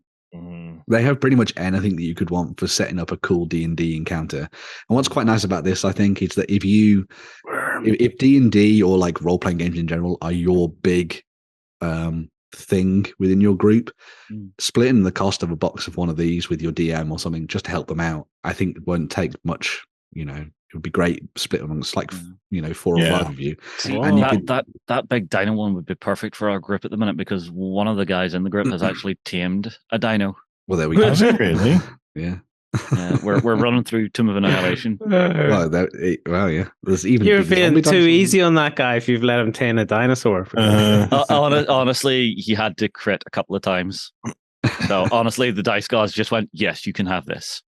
They have pretty much anything that you could want for setting up a cool D&D encounter. And what's quite nice about this, I think, is that if D&D or like role-playing games in general are your big thing within your group, splitting the cost of a box of one of these with your DM or something just to help them out, I think won't take much. It would be great split amongst like 4 or 5 of you.
And that big dino one would be perfect for our group at the minute, because one of the guys in the group has actually tamed a dino.
Well, there we go.
Really?
Yeah.
We're running through Tomb of Annihilation.
Yeah. There's even
You're being too easy on that guy if you've let him tame a dinosaur.
Honestly, he had to crit a couple of times. So honestly, the dice gods just went, "Yes, you can have this."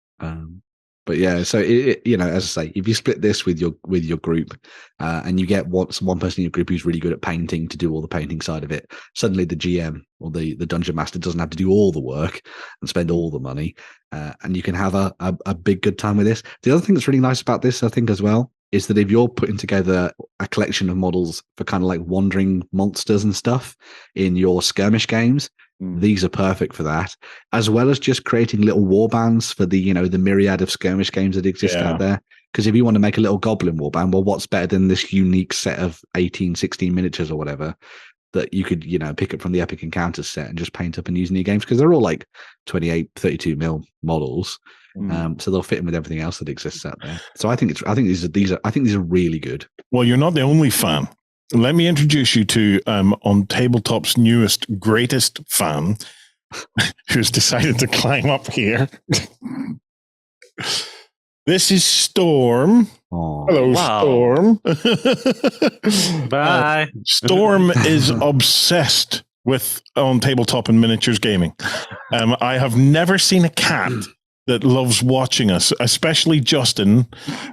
But yeah, so as I say, if you split this with your group, and you get one person in your group who's really good at painting to do all the painting side of it, suddenly the GM or the dungeon master doesn't have to do all the work and spend all the money, and you can have a big good time with this. The other thing that's really nice about this, I think, as well, is that if you're putting together a collection of models for kind of like wandering monsters and stuff in your skirmish games, these are perfect for that, as well as just creating little war bands for the the myriad of skirmish games that exist out there. Because if you want to make a little goblin war band, well, what's better than this unique set of 18-16 miniatures or whatever that you could pick up from the Epic Encounters set and just paint up and use in your games, because they're all like 28, 32 mil models. So they'll fit in with everything else that exists out there. So I think these are really good.
Well, you're not the only fan. Let me introduce you to OnTableTop's newest, greatest fan, who's decided to climb up here. This is Storm.
Oh,
hello,
wow.
Storm.
Bye.
Storm is obsessed with OnTabletop and miniatures gaming. I have never seen a cat that loves watching us, especially Justin.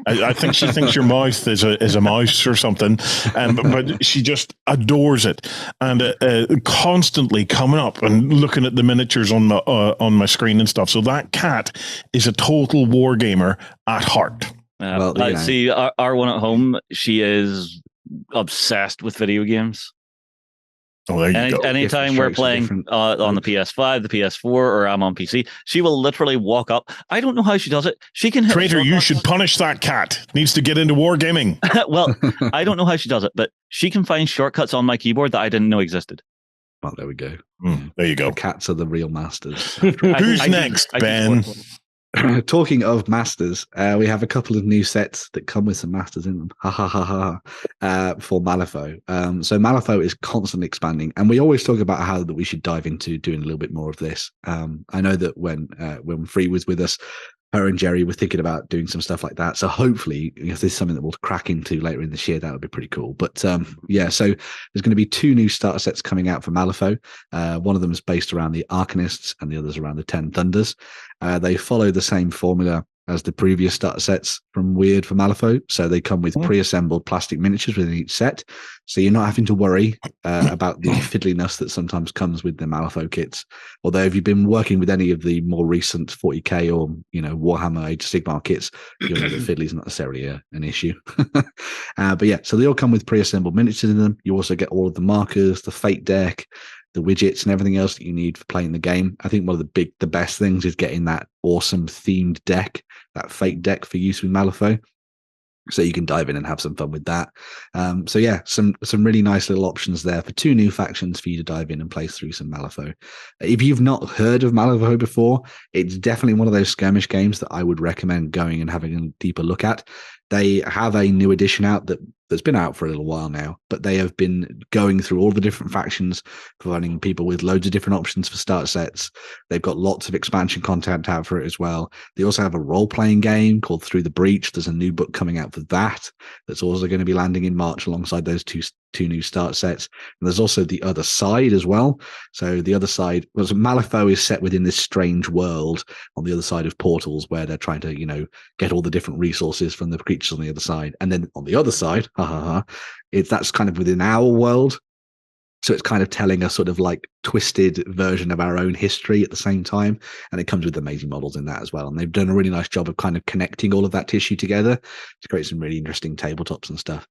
I think she thinks your mouth is a mouse or something, but she just adores it, and constantly coming up and looking at the miniatures on my screen and stuff. So that cat is a total war gamer at heart.
See, our one at home, she is obsessed with video games.
Oh, there you go.
Anytime we're playing on the PS5, the PS4, or I'm on PC, she will literally walk up. I don't know how she does it. She can hit
Traitor, you should punish that cat. Needs to get into wargaming.
Well, I don't know how she does it, but she can find shortcuts on my keyboard that I didn't know existed.
Well, there we go.
There you go.
The cats are the real masters.
Who's next, Ben?
Talking of masters, we have a couple of new sets that come with some masters in them. For Malifaux. So Malifaux is constantly expanding, and we always talk about how that we should dive into doing a little bit more of this. I know that when Free was with us, her and Jerry were thinking about doing some stuff like that. So hopefully, if there's something that we'll crack into later in this year, that would be pretty cool. But so there's going to be 2 new starter sets coming out for Malifaux. One of them is based around the Arcanists, and the others around the 10 Thunders. They follow the same formula as the previous starter sets from Weird for Malifaux. So they come with pre-assembled plastic miniatures within each set. So you're not having to worry about the fiddliness that sometimes comes with the Malifaux kits. Although if you've been working with any of the more recent 40k or Warhammer Age of Sigmar kits, you'll know that fiddly is not necessarily an issue. But yeah, so they all come with pre-assembled miniatures in them. You also get all of the markers, the fate deck, the widgets, and everything else that you need for playing the game. I think one of the best things is getting that awesome themed deck, that fate deck for use with Malifaux, so you can dive in and have some fun with that. So yeah, some really nice little options there for 2 new factions for you to dive in and play through some Malifaux. If you've not heard of Malifaux before, it's definitely one of those skirmish games that I would recommend going and having a deeper look at. They have a new edition out that's been out for a little while now, but they have been going through all the different factions, providing people with loads of different options for start sets. They've got lots of expansion content out for it as well. They also have a role-playing game called Through the Breach. There's a new book coming out for that's also going to be landing in March alongside those two new start sets. And there's also the other side as well. So the other side was Malifaux is set within this strange world on the other side of portals where they're trying to, get all the different resources from the creatures on the other side. And then on the other side, that's kind of within our world. So it's kind of telling a sort of like twisted version of our own history at the same time. And it comes with amazing models in that as well. And they've done a really nice job of kind of connecting all of that tissue together to create some really interesting tabletops and stuff.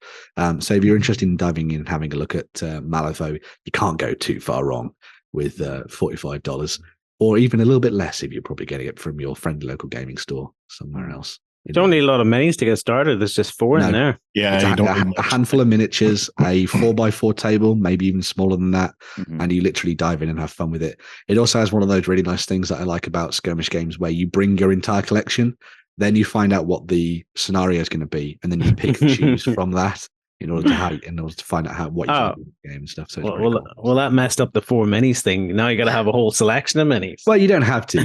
So if you're interested in diving in and having a look at Malifaux, you can't go too far wrong with $45, or even a little bit less if you're probably getting it from your friendly local gaming store somewhere else.
It's only a lot of minis to get started. There's just 4 in there.
Yeah,
a handful of miniatures, a 4x4 table, maybe even smaller than that, and you literally dive in and have fun with it. It also has one of those really nice things that I like about skirmish games, where you bring your entire collection, then you find out what the scenario is going to be, and then you pick and choose from that in order to find out what you can do in the game and stuff. So
well, that messed up the 4 minis thing. Now you got to have a whole selection of minis.
Well, you don't have to.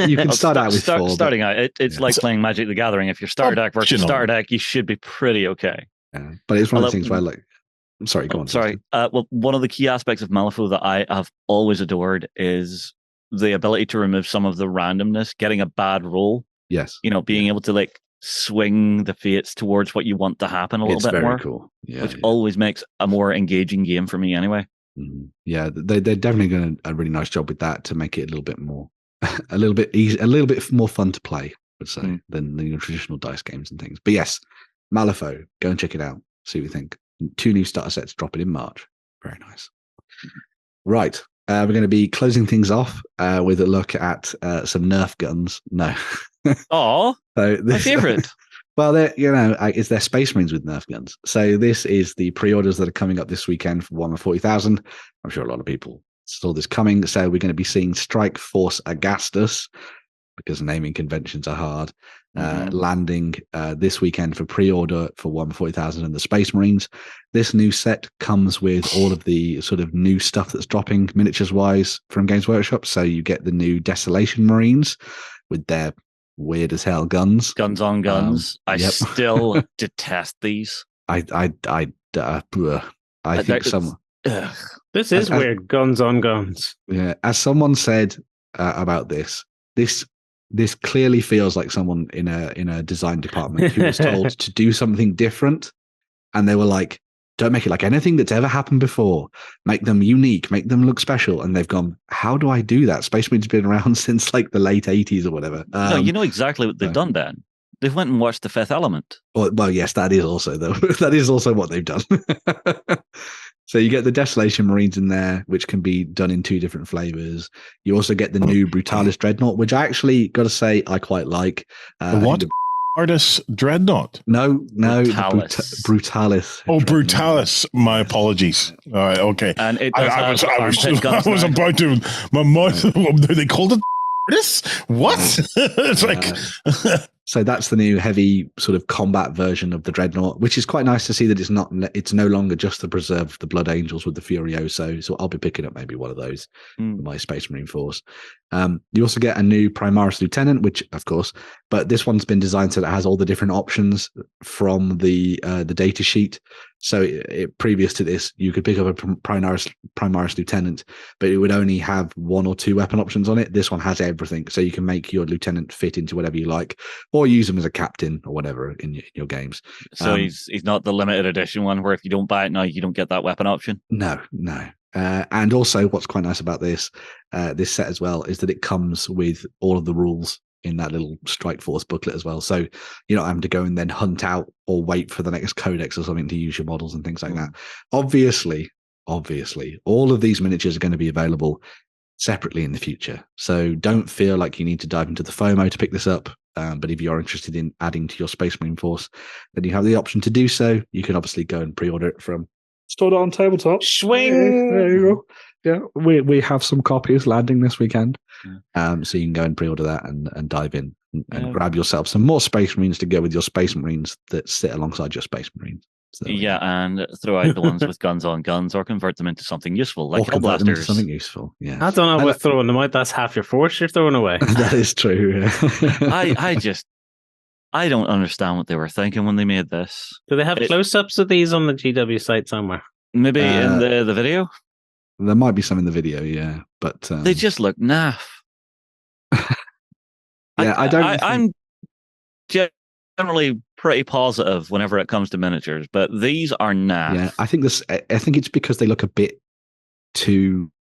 You can start out with 4.
Starting out, it's like playing Magic the Gathering. If your starter deck versus starter deck, you should be pretty okay.
Yeah, but it's one of the things where I'm sorry, go on.
Sorry. Well, one of the key aspects of Malifaux that I have always adored is the ability to remove some of the randomness, getting a bad roll.
Yes.
Being able to swing the fates towards what you want to happen a little bit more.
Cool. Yeah,
which always makes a more engaging game for me anyway.
Yeah, they're definitely doing a really nice job with that to make it a little bit more, a little bit easy, a little bit more fun to play, I would say, than the traditional dice games and things. But yes, Malifaux, go and check it out. See what you think. 2 new starter sets dropping in March. Very nice. Right. We're going to be closing things off with a look at some Nerf guns. No.
Oh, my favorite.
Well, it's their Space Marines with Nerf guns. So this is the pre-orders that are coming up this weekend for Warhammer 40,000. I'm sure a lot of people saw this coming. So we're going to be seeing Strike Force Agastus, because naming conventions are hard, landing this weekend for pre-order for Warhammer 40,000 and the Space Marines. This new set comes with all of the sort of new stuff that's dropping miniatures-wise from Games Workshop. So you get the new Desolation Marines with their weird as hell guns.
Guns on guns. I still detest these.
I think some.
This is weird. Guns on guns.
Yeah, as someone said about this clearly feels like someone in a design department who was told to do something different, and they were like, "Don't make it like anything that's ever happened before. Make them unique. Make them look special." And they've gone, "How do I do that? Space Marine's been around since like the late 80s or whatever."
No, you know exactly what they've done, Ben. They've went and watched The Fifth Element.
Well, yes, that is also what they've done. So you get the Desolation Marines in there, which can be done in 2 different flavors. You also get the new Brutalis Dreadnought, which I actually got to say I quite like.
What? Artist Dreadnought?
No,
Brutalis.
Brutalis.
Oh, Brutalis. My apologies. All right, okay.
And it
I
does
was about to. My mouth. They called it this. What? It's like.
So that's the new heavy sort of combat version of the Dreadnought, which is quite nice to see that it's no longer just to preserve the Blood Angels with the Furioso. So I'll be picking up maybe one of those for my Space Marine force. You also get a new Primaris Lieutenant, which of course, but this one's been designed so that it has all the different options from the data sheet. So previous to this, you could pick up a Primaris Lieutenant, but it would only have 1 or 2 weapon options on it. This one has everything, so you can make your lieutenant fit into whatever you like, or use him as a captain or whatever in your games.
So he's not the limited edition one where if you don't buy it now, you don't get that weapon option.
No. And also, what's quite nice about this set as well is that it comes with all of the rules in that little Strike Force booklet as well. So you're not having to go and then hunt out or wait for the next codex or something to use your models and things like that. Obviously, all of these miniatures are going to be available separately in the future. So don't feel like you need to dive into the FOMO to pick this up. But if you're interested in adding to your Space Marine force, then you have the option to do so. You can obviously go and pre-order it from stored on tabletop.
Swing.
There you go. Yeah, we have some copies landing this weekend. So you can go and pre-order that and dive in and grab yourself some more Space Marines to go with your Space Marines that sit alongside your Space Marines. So,
and throw out the ones with guns on guns, or convert them into something useful, like
Hellblasters. Something useful. Yeah,
I don't know about throwing them out. That's half your force you're throwing away.
That is true.
I don't understand what they were thinking when they made this.
Do they have close-ups of these on the GW site somewhere?
Maybe in the video.
There might be some in the video, yeah, but
they just look naff. I'm generally pretty positive whenever it comes to miniatures, but these are naff.
Yeah, I think it's because they look a bit too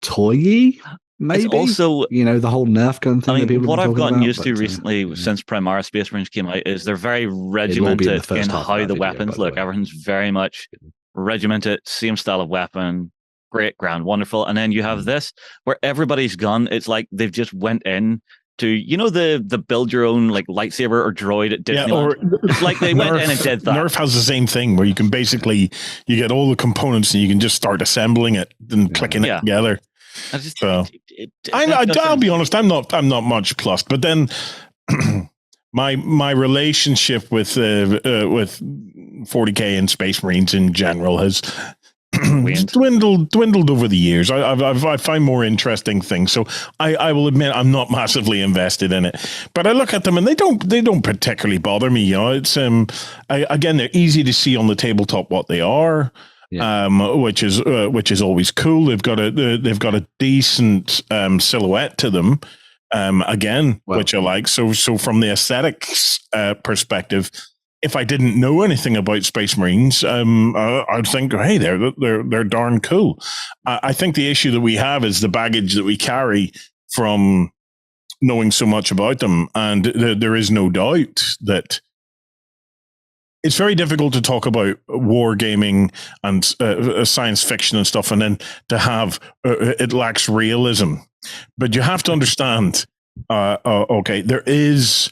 toy-y. Maybe
it's also,
the whole Nerf gun thing.
I mean, what I've gotten used to recently since Primaris Space Marines came out is they're very regimented in how the weapons look. Everything's very much regimented, same style of weapon, great, grand, wonderful. And then you have this where everybody's gun, it's like they've just went in to, the build your own like lightsaber or droid at Disneyland. Yeah, it's like they went in and did that.
Nerf has the same thing where you can basically, you get all the components and you can just start assembling it and clicking it together. I'll be honest, I'm not much plussed, but then my relationship with 40K and Space Marines in general has dwindled over the years. I find more interesting things, so I will admit I'm not massively invested in it. But I look at them and they don't particularly bother me. It's again, they're easy to see on the tabletop what they are. Yeah. Which is always cool. They've got a decent silhouette to them. Which I like. So from the aesthetics perspective, if I didn't know anything about Space Marines, I'd think, hey, they're darn cool. I think the issue that we have is the baggage that we carry from knowing so much about them, and there is no doubt that it's very difficult to talk about wargaming and science fiction and stuff, and then to have it lacks realism. But you have to understand, there is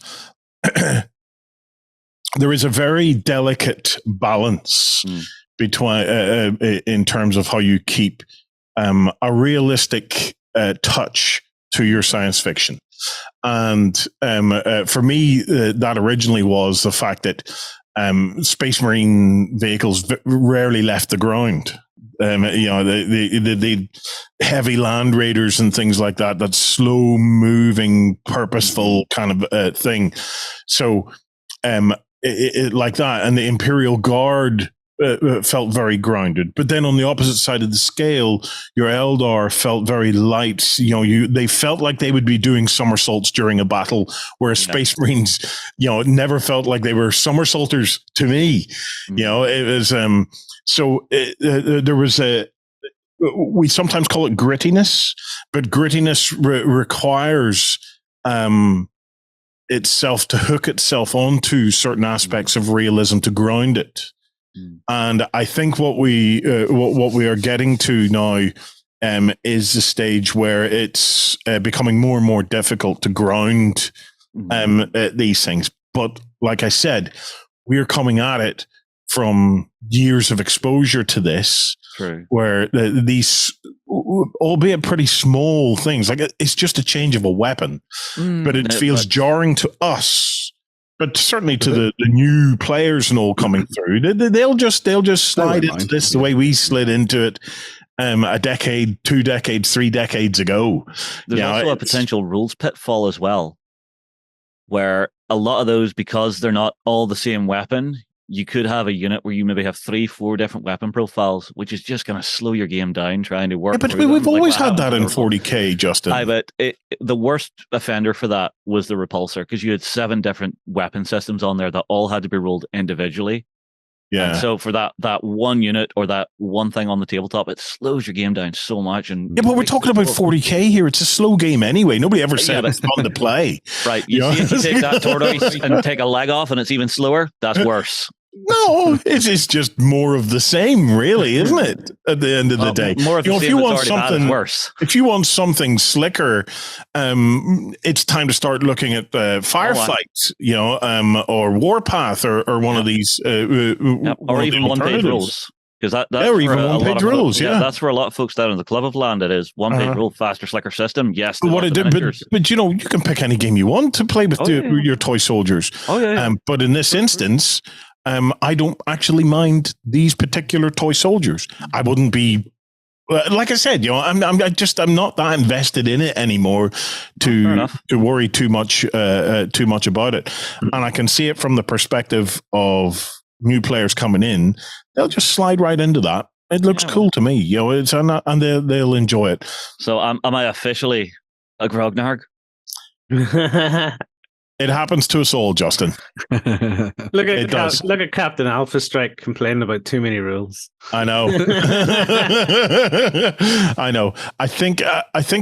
a very delicate balance between in terms of how you keep a realistic touch to your science fiction. And for me, that originally was the fact that Space Marine vehicles rarely left the ground. The heavy land raiders and things like that slow moving, purposeful kind of thing. So, like that, and the Imperial Guard felt very grounded. But then on the opposite side of the scale, your Eldar felt very light. They felt like they would be doing somersaults during a battle, whereas Space Marines, never felt like they were somersaulters to me. It was there was we sometimes call it grittiness, but grittiness requires itself to hook itself onto certain aspects of realism to ground it. And I think what we are getting to now is the stage where it's becoming more and more difficult to ground these things. But like I said, we're coming at it from years of exposure to this, where these, albeit pretty small things, like it's just a change of a weapon, but it feels jarring to us. But certainly to the new players and all coming through, they'll just slide into this the way we slid into it a decade, 2 decades, 3 decades ago.
There's also a potential rules pitfall as well, where a lot of those, because they're not all the same weapon, you could have a unit where you maybe have 3-4 different weapon profiles, which is just going to slow your game down trying to work.
Yeah, but we've always had that in 40k, Justin.
But the worst offender for that was the repulsor, because you had 7 different weapon systems on there that all had to be rolled individually. Yeah. And so for that one unit or that one thing on the tabletop, it slows your game down so much. And
but we're talking about 40k here. It's a slow game anyway. Nobody ever said it's fun to play.
Right. You see, if you take that tortoise and take a leg off and it's even slower, that's worse.
No, it's just more of the same, really, isn't it? At the end of the day,
more of the same. If you want something worse,
if you want something slicker, it's time to start looking at Firefight, or Warpath, or one of these,
or even one-page rules. Because that's
or even one-page rules,
that's where a lot of folks down in the club have landed, is one-page rule, faster, slicker system. Yes,
but you can pick any game you want to play with your toy soldiers. But in this instance, I don't actually mind these particular toy soldiers. I wouldn't be, like I said, I'm not that invested in it anymore to worry too much about it. And I can see it from the perspective of new players coming in. They'll just slide right into that. It looks cool to me, and they'll enjoy it. So
am I officially a grognarg?
It happens to us all, Justin.
Look at Captain Alpha Strike complaining about too many rules.
I know. I know. I think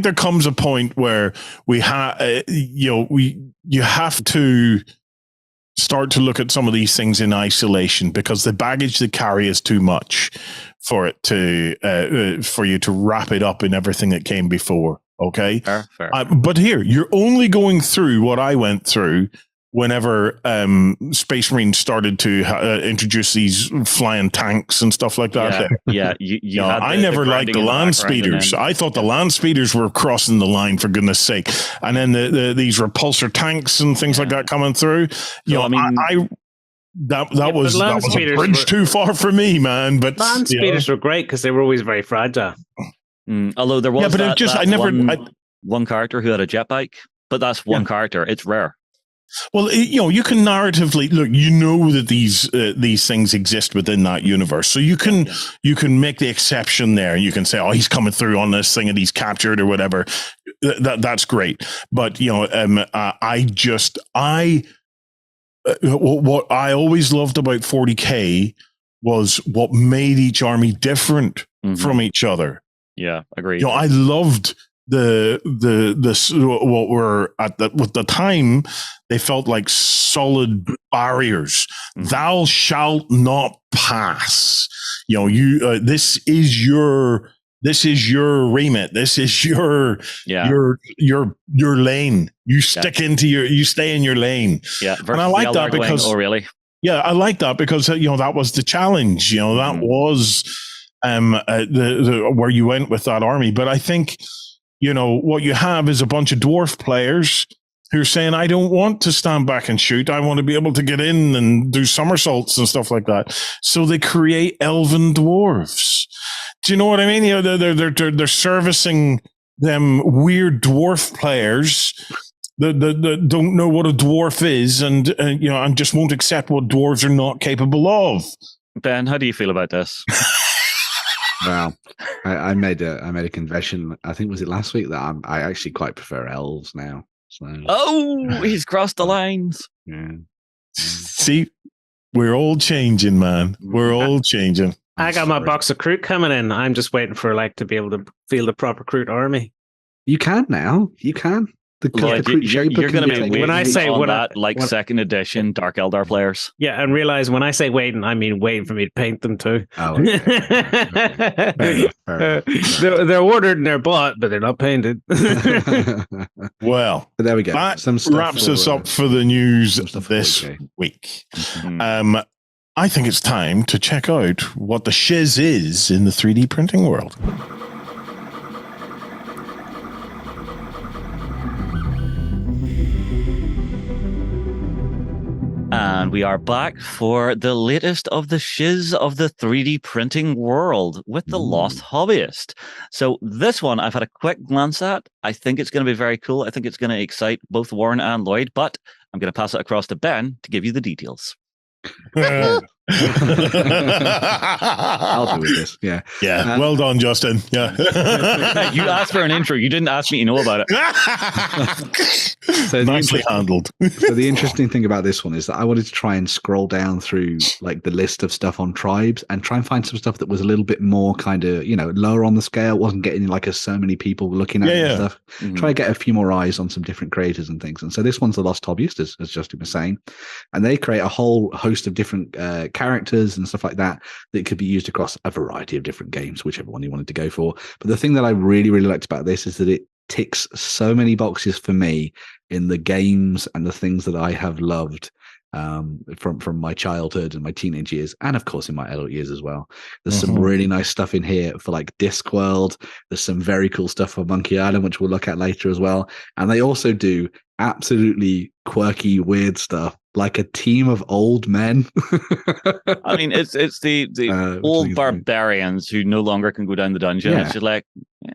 there comes a point where you have to start to look at some of these things in isolation, because the baggage they carry is too much for it for you to wrap it up in everything that came before. Okay.
Fair.
But here, you're only going through what I went through whenever Space Marines started to introduce these flying tanks and stuff like that.
I
never liked the land speeders. I thought the land speeders were crossing the line, for goodness sake. And then these repulsor tanks and things like that coming through. That was a bridge too far for me, man. But
land speeders were great because they were always very fragile.
Although there was one character who had a jet bike, but that's one character. It's rare.
Well, you can narratively look. That these things exist within that universe, so you can make the exception there. You can say, "Oh, he's coming through on this thing and he's captured or whatever." That's great. But what I always loved about 40k was what made each army different from each other.
Yeah, agreed.
I loved what were at the time, they felt like solid barriers. Thou shalt not pass. This is your remit. This is your lane. You stay in your lane.
Yeah,
and I like that because I like that because that was the challenge. That was where you went with that army. But I think what you have is a bunch of dwarf players who are saying, I don't want to stand back and shoot. I want to be able to get in and do somersaults and stuff like that. So they create elven dwarves. Do you know what I mean? They're servicing them weird dwarf players that don't know what a dwarf is and just won't accept what dwarves are not capable of.
Ben, how do you feel about this?
Well, I made a confession. I think was it last week that I actually quite prefer elves now. So.
Oh, he's crossed the lines.
Yeah.
See, we're all changing, man. We're all changing.
I got my box of Kroot coming in. I'm just waiting for to be able to field a proper Kroot army.
You can now. You can.
Lloyd, you're going to be waiting
when I say
on
when
that, second edition Dark Eldar players.
Yeah, and realize when I say waiting, I mean waiting for me to paint them too.
Oh, okay. Fair enough.
They're ordered and they're bought, but they're not painted.
Well,
but there we go.
That wraps us up for the news this week.
Mm-hmm.
I think it's time to check out what the shiz is in the 3D printing world.
And we are back for the latest of the shiz of the 3D printing world with the Lost Hobbyist. So this one I've had a quick glance at. I think it's going to be very cool. I think it's going to excite both Warren and Lloyd, but I'm going to pass it across to Ben to give you the details.
I'll do with this. Yeah.
Well done, Justin. Yeah.
You asked for an intro. You didn't ask me to know about
it.
So
nicely handled.
So the interesting thing about this one is that I wanted to try and scroll down through like the list of stuff on tribes and try and find some stuff that was a little bit more kind of, lower on the scale. Wasn't getting like so many people looking at it and stuff. Mm-hmm. Try to get a few more eyes on some different creators and things. And so this one's the Lost Hobbyist, as Justin was saying, and they create a whole host of different characters and stuff like that could be used across a variety of different games, whichever one you wanted to go for. But the thing that I really, really liked about this is that it ticks so many boxes for me in the games and the things that I have loved from my childhood and my teenage years, and of course in my adult years as well. There's some really nice stuff in here for like Discworld. There's some very cool stuff for Monkey Island, which we'll look at later as well. And they also do absolutely quirky, weird stuff, like a team of old men.
I mean, it's the old barbarians who no longer can go down the dungeon. It's just like,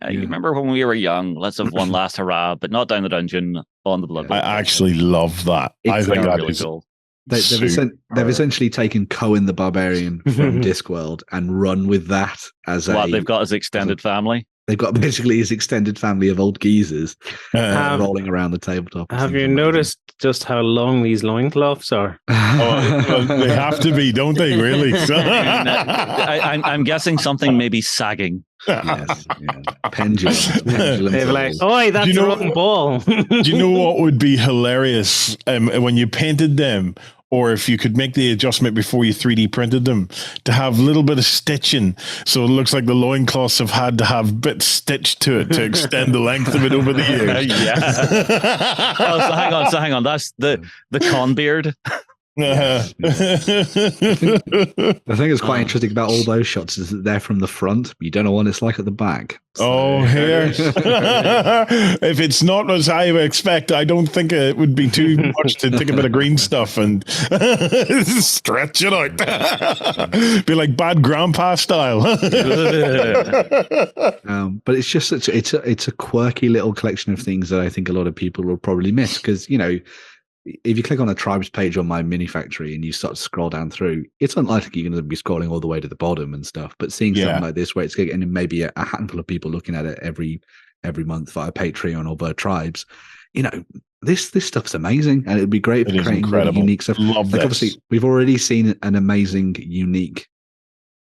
you remember when we were young? Let's have one last hurrah, but not down the dungeon, on the blood.
I actually love that. I think that
really
is
cool.
They've essentially taken Cohen the Barbarian from Discworld and run with that as what
they've got as extended family.
They've got basically his extended family of old geezers rolling around the tabletop.
Have you noticed just how long these loincloths are?
They have to be, don't they, really?
I'm guessing something maybe sagging.
Yes, pendulum.
They're like, oi, that's the wrong ball.
Do you know what would be hilarious when you painted them? Or if you could make the adjustment before you 3D printed them to have a little bit of stitching. So it looks like the loincloths have had to have bits stitched to it to extend the length of it over the years.
So hang on. That's the con beard.
The thing that's quite interesting about all those shots is that they're from the front. You don't know what it's like at the back.
So. Here. If it's not as I expect, I don't think it would be too much to take a bit of green stuff and stretch it out. Be like bad grandpa style.
But it's just it's a quirky little collection of things that I think a lot of people will probably miss because, if you click on a tribes page on my mini factory and you start to scroll down through, it's unlikely you're going to be scrolling all the way to the bottom and stuff. But seeing something like this, where it's getting maybe a handful of people looking at it every month via Patreon or via tribes, this stuff's amazing, and it'd be great for creating really unique stuff.
Love this.
Obviously, we've already seen an amazing, unique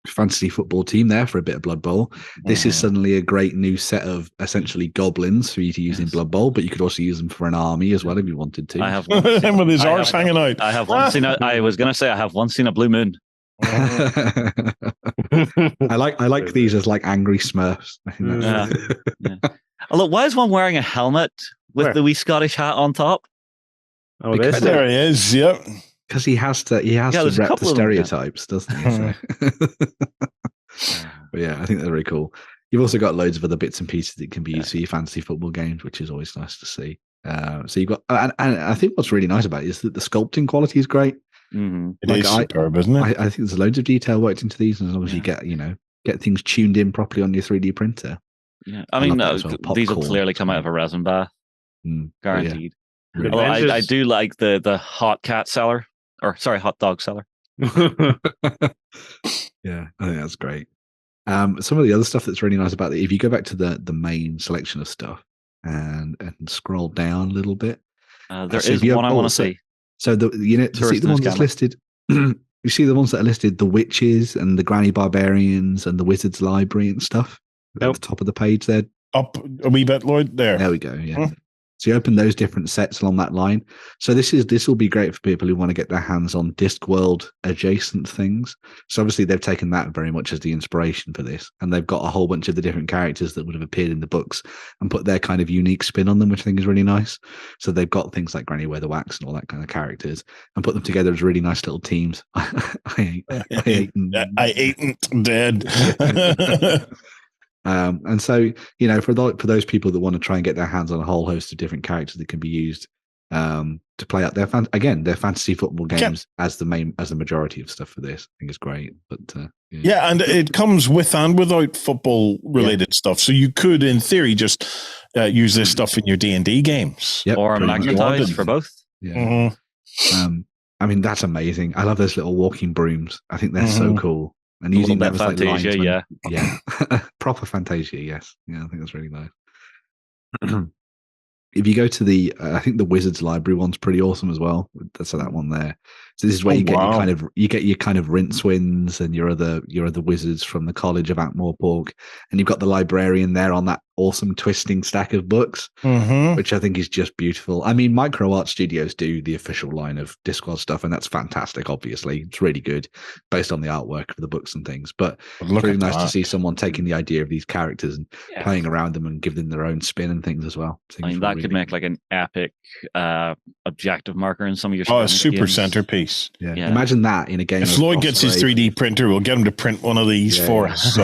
fantasy football team there for a bit of Blood Bowl. This is suddenly a great new set of essentially goblins for you to use in Blood Bowl, but you could also use them for an army as well if you wanted to.
I have
one with his arse hanging out.
I have one seen. I was going to say I have once seen a blue moon.
I like these as like angry Smurfs. I think
Although, why is one wearing a helmet with the wee Scottish hat on top?
Oh, there he is. Yep.
Because he has to rep the stereotypes, doesn't he? So. But yeah, I think they're very cool. You've also got loads of other bits and pieces that can be used for your fantasy football games, which is always nice to see. So you've got, and I think what's really nice about it is that the sculpting quality is great.
Mm-hmm. It is superb, isn't it?
I think there's loads of detail worked into these, and as long as you get things tuned in properly on your 3D printer.
Yeah, I mean, these will clearly come out of a resin bath, guaranteed. Yeah. Although I do like the hot cat seller. Hot dog seller.
Yeah, I think that's great. Some of the other stuff that's really nice about it, if you go back to the main selection of stuff and scroll down a little bit,
there is one I want to see.
So see the ones that's listed. You see the ones that are listed: the witches and the granny barbarians and the wizards library and stuff at the top of the page there.
Up a wee bit, Lloyd. There
we go. Yeah. So you open those different sets along that line. So this will be great for people who want to get their hands on Discworld adjacent things. So obviously they've taken that very much as the inspiration for this, and they've got a whole bunch of the different characters that would have appeared in the books and put their kind of unique spin on them, which I think is really nice. So they've got things like Granny Weatherwax and all that kind of characters, and put them together as really nice little teams. I
ain't dead.
And so, you know, for those people that want to try and get their hands on a whole host of different characters that can be used to play out their fantasy football games as the majority of stuff for this, I think is great. But
yeah, and it comes with and without football related stuff. So you could, in theory, just use this stuff in your D&D games,
or magnetize for both.
Yeah. I mean, that's amazing. I love those little walking brooms. I think they're so cool. And using that as like
Fantasia,
yeah, proper Fantasia, yes, yeah, I think that's really nice. If you go to the, I think the Wizards Library one's pretty awesome as well. So that one there. So this is where you get your kind of Rincewind and your other wizards from the College of Ankh-Morpork, and you've got the librarian there on that awesome twisting stack of books, which I think is just beautiful. I mean, Micro Art Studios do the official line of Discworld stuff, and that's fantastic. Obviously, it's really good based on the artwork of the books and things. But it's really nice to see someone taking the idea of these characters and playing around them and give them their own spin and things as well.
I mean, that could make like an epic objective marker in some of your.
Oh, a super centerpiece.
Yeah. Imagine that in a game.
If Lloyd gets his 3D printer, we'll get him to print one of these for us.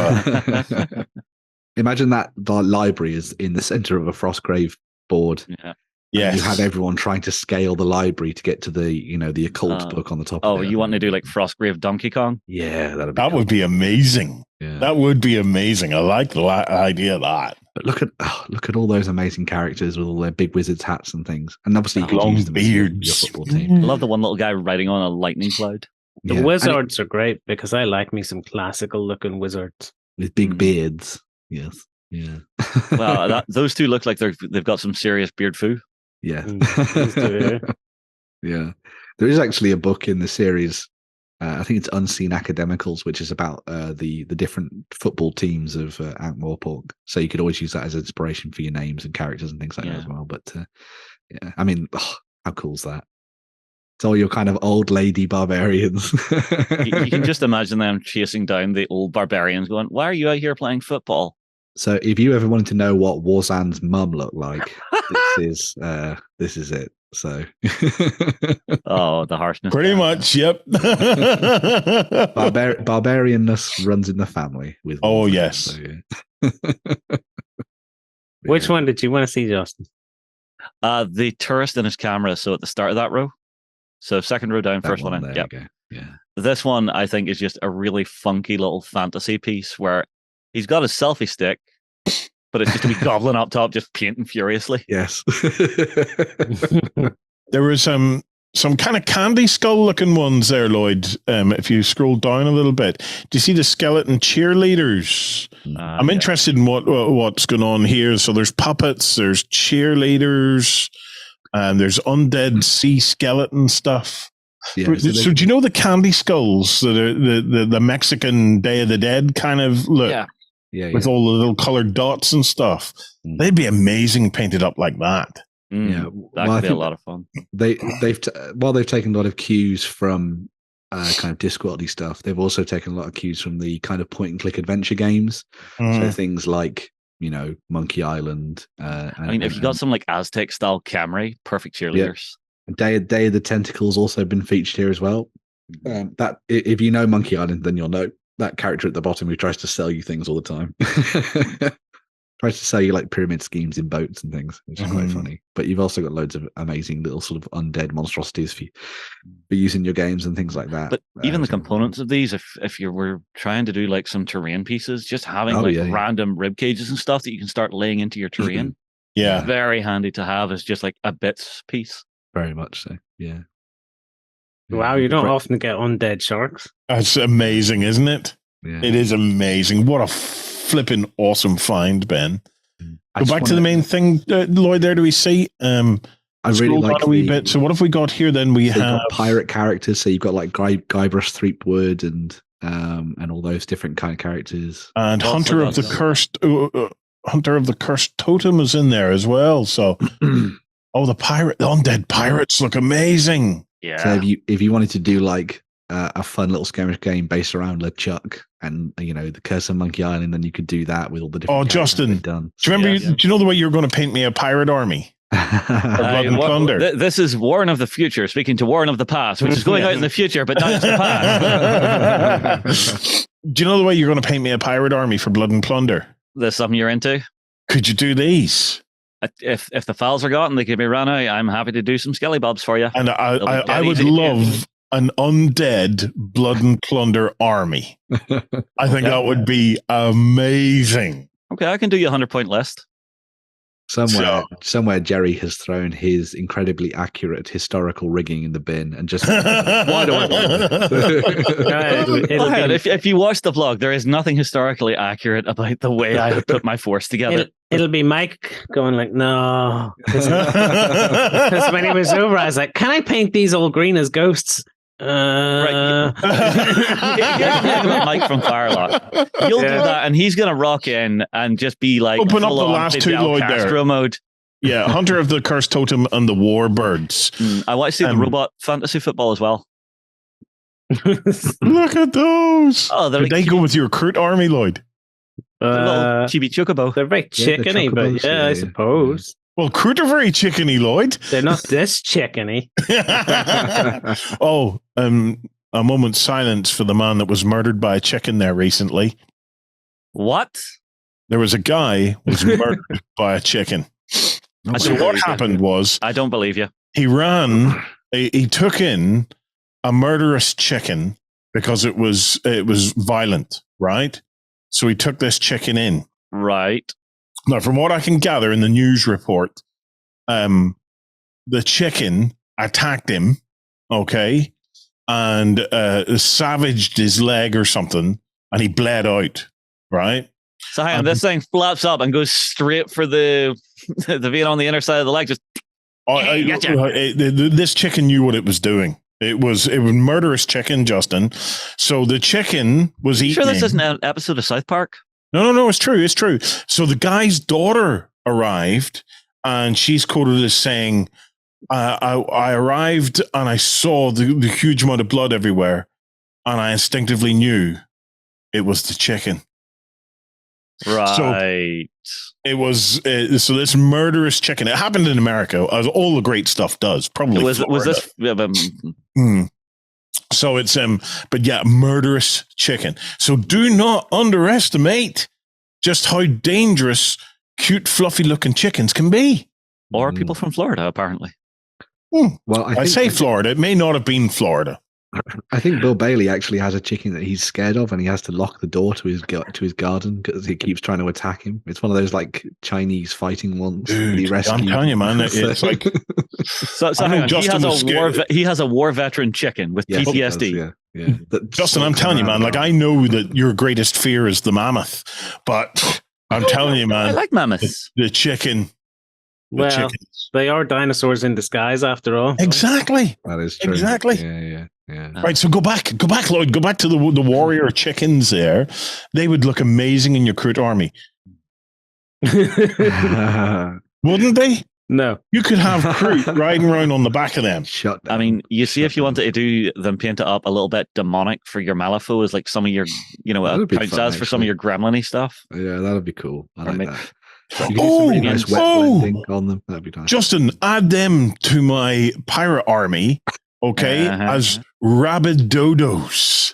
Imagine that the library is in the center of a Frostgrave board.
Yeah.
Yes.
You have everyone trying to scale the library to get to the occult book on the top.
Oh, you want to do like Frostgrave Donkey Kong?
Yeah,
that would be amazing.
Yeah.
That would be amazing. I like the idea of that.
But look at all those amazing characters with all their big wizards hats and things, and obviously you could
long
use them
beards.
As your football team.
I love the one little guy riding on a lightning cloud.
The wizards are great because I like me some classical looking wizards
with big beards. Yes, yeah.
Well, those two look like they've got some serious beard foo.
Yeah, yeah. There is actually a book in the series. I think it's Unseen Academicals, which is about the different football teams of Ankh-Morpork. So you could always use that as inspiration for your names and characters and things like that as well. But yeah, I mean, how cool is that? It's all your kind of old lady barbarians.
You can just imagine them chasing down the old barbarians, going, "Why are you out here playing football?"
So if you ever wanted to know what Warzan's mum looked like, this is it. So
oh, the harshness.
Pretty much, yep.
Barbarianness runs in the family with
yes.
So, yeah.
Which one did you want to see, Justin?
The tourist and his camera. So at the start of that row. So second row down, first one in. Yep.
Yeah.
This one I think is just a really funky little fantasy piece where he's got his selfie stick, but it's just a wee goblin up top just painting furiously.
Yes.
There was some kind of candy skull looking ones there, Lloyd. If you scroll down a little bit, do you see the skeleton cheerleaders? I'm interested in what's going on here. So there's puppets, there's cheerleaders, and there's undead sea skeleton stuff. Yeah, so do you know the candy skulls that are the Mexican Day of the Dead kind of look?
Yeah,
with all the little colored dots and stuff. They'd be amazing painted up like that.
Yeah, that could be a lot of fun.
They've taken a lot of cues from kind of Discworld-y stuff. They've also taken a lot of cues from the kind of point and click adventure games. So things like Monkey Island.
I mean, if you got some like Aztec style Camry, perfect cheerleaders.
Day of the Tentacles also been featured here as well. That if you know Monkey Island, then you'll know that character at the bottom who tries to sell you things all the time. Tries to sell you like pyramid schemes in boats and things, which is quite funny. But you've also got loads of amazing little sort of undead monstrosities for using your games and things like that.
But even the components of these, if you were trying to do like some terrain pieces, just having random rib cages and stuff that you can start laying into your terrain, very handy to have as just like a bits piece.
Very much so, yeah.
Wow, you don't often get undead sharks.
That's amazing, isn't it?
Yeah.
It is amazing. What a flipping awesome find, Ben. Go back to the main thing, Lloyd. There, do we see? I
really like
a wee bit. So what have we got here? Then we have
pirate characters. So you've got like Guybrush Threepwood and all those different kind of characters.
And Hunter of the Cursed Totem is in there as well. So Oh, the undead pirates look amazing.
Yeah.
So if you wanted to do like a fun little skirmish game based around LeChuck and the Curse of Monkey Island, then you could do that with all the different.
Oh, Justin,
done.
do you remember? Do you know the way you were going to paint me a pirate army? Blood and Plunder.
This is Warren of the future speaking to Warren of the past, which is going out in the future, but not in the past.
Do you know the way you're going to paint me a pirate army for Blood and Plunder?
There's something you're into.
Could you do these?
If the files are got and they can be run out, I'm happy to do some skelly bobs for you.
And I would love an undead Blood and Plunder army. I think that would be amazing.
Okay, I can do you a 100-point list.
Somewhere Jerry has thrown his incredibly accurate historical rigging in the bin and just why do I want
this? If you watch the vlog, there is nothing historically accurate about the way I have put my force together.
It'll be Mike going like, no. Because when he was over, I was like, can I paint these all green as ghosts?
Right. Mike from Firelock. You'll do that, and he's going to rock in and just be like,
open up the last two, Lloyd. There,
mode.
Yeah, Hunter of the Cursed Totem and the Warbirds.
I want to see the robot fantasy football as well.
Look at those.
Oh,
did they go with your recruit army, Lloyd?
Little chibi chocobo.
They're very chickeny, but I suppose.
Well, Crude are very chickeny, Lloyd.
They're not this chickeny.
Oh, a moment's silence for the man that was murdered by a chicken there recently.
What?
There was a guy who was murdered by a chicken. So what happened was...
I don't believe you.
He took in a murderous chicken because it was violent, right? So he took this chicken in.
Right.
Now, from what I can gather in the news report, the chicken attacked him, okay, and savaged his leg or something, and he bled out, right?
So hang on, this thing flaps up and goes straight for the vein on the inner side of the leg. Just
this chicken knew what it was doing. It was murderous chicken, Justin. So the chicken was eating.
Sure, this isn't an episode of South Park.
No, it's true. It's true. So the guy's daughter arrived, and she's quoted as saying, I arrived and I saw the huge amount of blood everywhere, and I instinctively knew it was the chicken.
Right.
So it was so this murderous chicken. It happened in America, as all the great stuff does. Probably
was this?
So it's but yeah, murderous chicken. So do not underestimate just how dangerous cute, fluffy looking chickens can be.
Or people from Florida, apparently.
Well, I say Florida. It may not have been Florida.
I think Bill Bailey actually has a chicken that he's scared of, and he has to lock the door to his garden because he keeps trying to attack him. It's one of those like Chinese fighting ones.
Dude,
he rescued.
I'm telling you, man, it's like.
So he has a war veteran chicken with PTSD.
Yeah.
Justin, I'm telling you, man. Like I know that your greatest fear is the mammoth, but I'm telling you, man.
I like mammoths.
The chicken.
Well, they are dinosaurs in disguise, after all.
Exactly.
That is true.
Exactly.
Yeah.
Right, so go back, Lloyd. Go back to the warrior chickens there. They would look amazing in your Crute army. Wouldn't they?
No.
You could have Crute riding around on the back of them.
Shut down.
I mean, you see, if you wanted to do them, paint it up a little bit demonic for your Malifaux, as like some of your, counts as for some of your gremlin-y stuff.
Yeah, that'd be cool. I like that.
You can do some really
nice wet blending on them. That'd be nice.
Justin, add them to my pirate army, okay, as rabid dodos.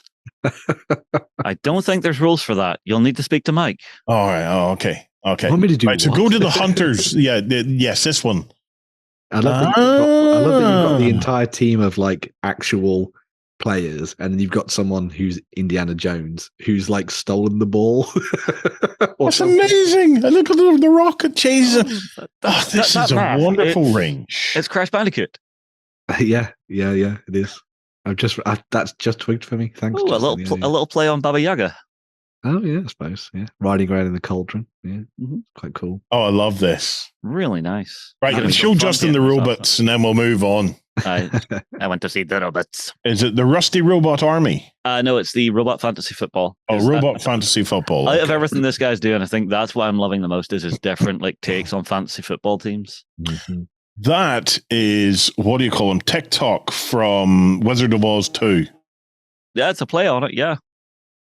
I don't think there's rules for that. You'll need to speak to Mike.
All right. Oh, okay.
You want me to do
right, so go to the hunters. Yes, this one.
I love that you've got the entire team of like actual players, and you've got someone who's Indiana Jones who's like stolen the ball.
That's amazing. And look at the rocket chaser. This is a wonderful range.
It's Crash Bandicoot.
Yeah, it is. That's just twigged for me. Thanks.
Oh, a little play on Baba Yaga.
Oh yeah, I suppose. Yeah, riding around in the cauldron. Yeah, quite cool.
Oh, I love this.
Really nice.
Right, show Justin the robots, and then we'll move on.
I went to see the robots.
Is it the Rusty Robot Army?
No, it's the Robot Fantasy Football.
Oh, Robot Fantasy Football.
Out of everything this guy's doing, I think that's what I'm loving the most is his different like takes on fantasy football teams.
Mm-hmm.
That is, what do you call them? TikTok from Wizard of Oz 2.
Yeah, it's a play on it, yeah.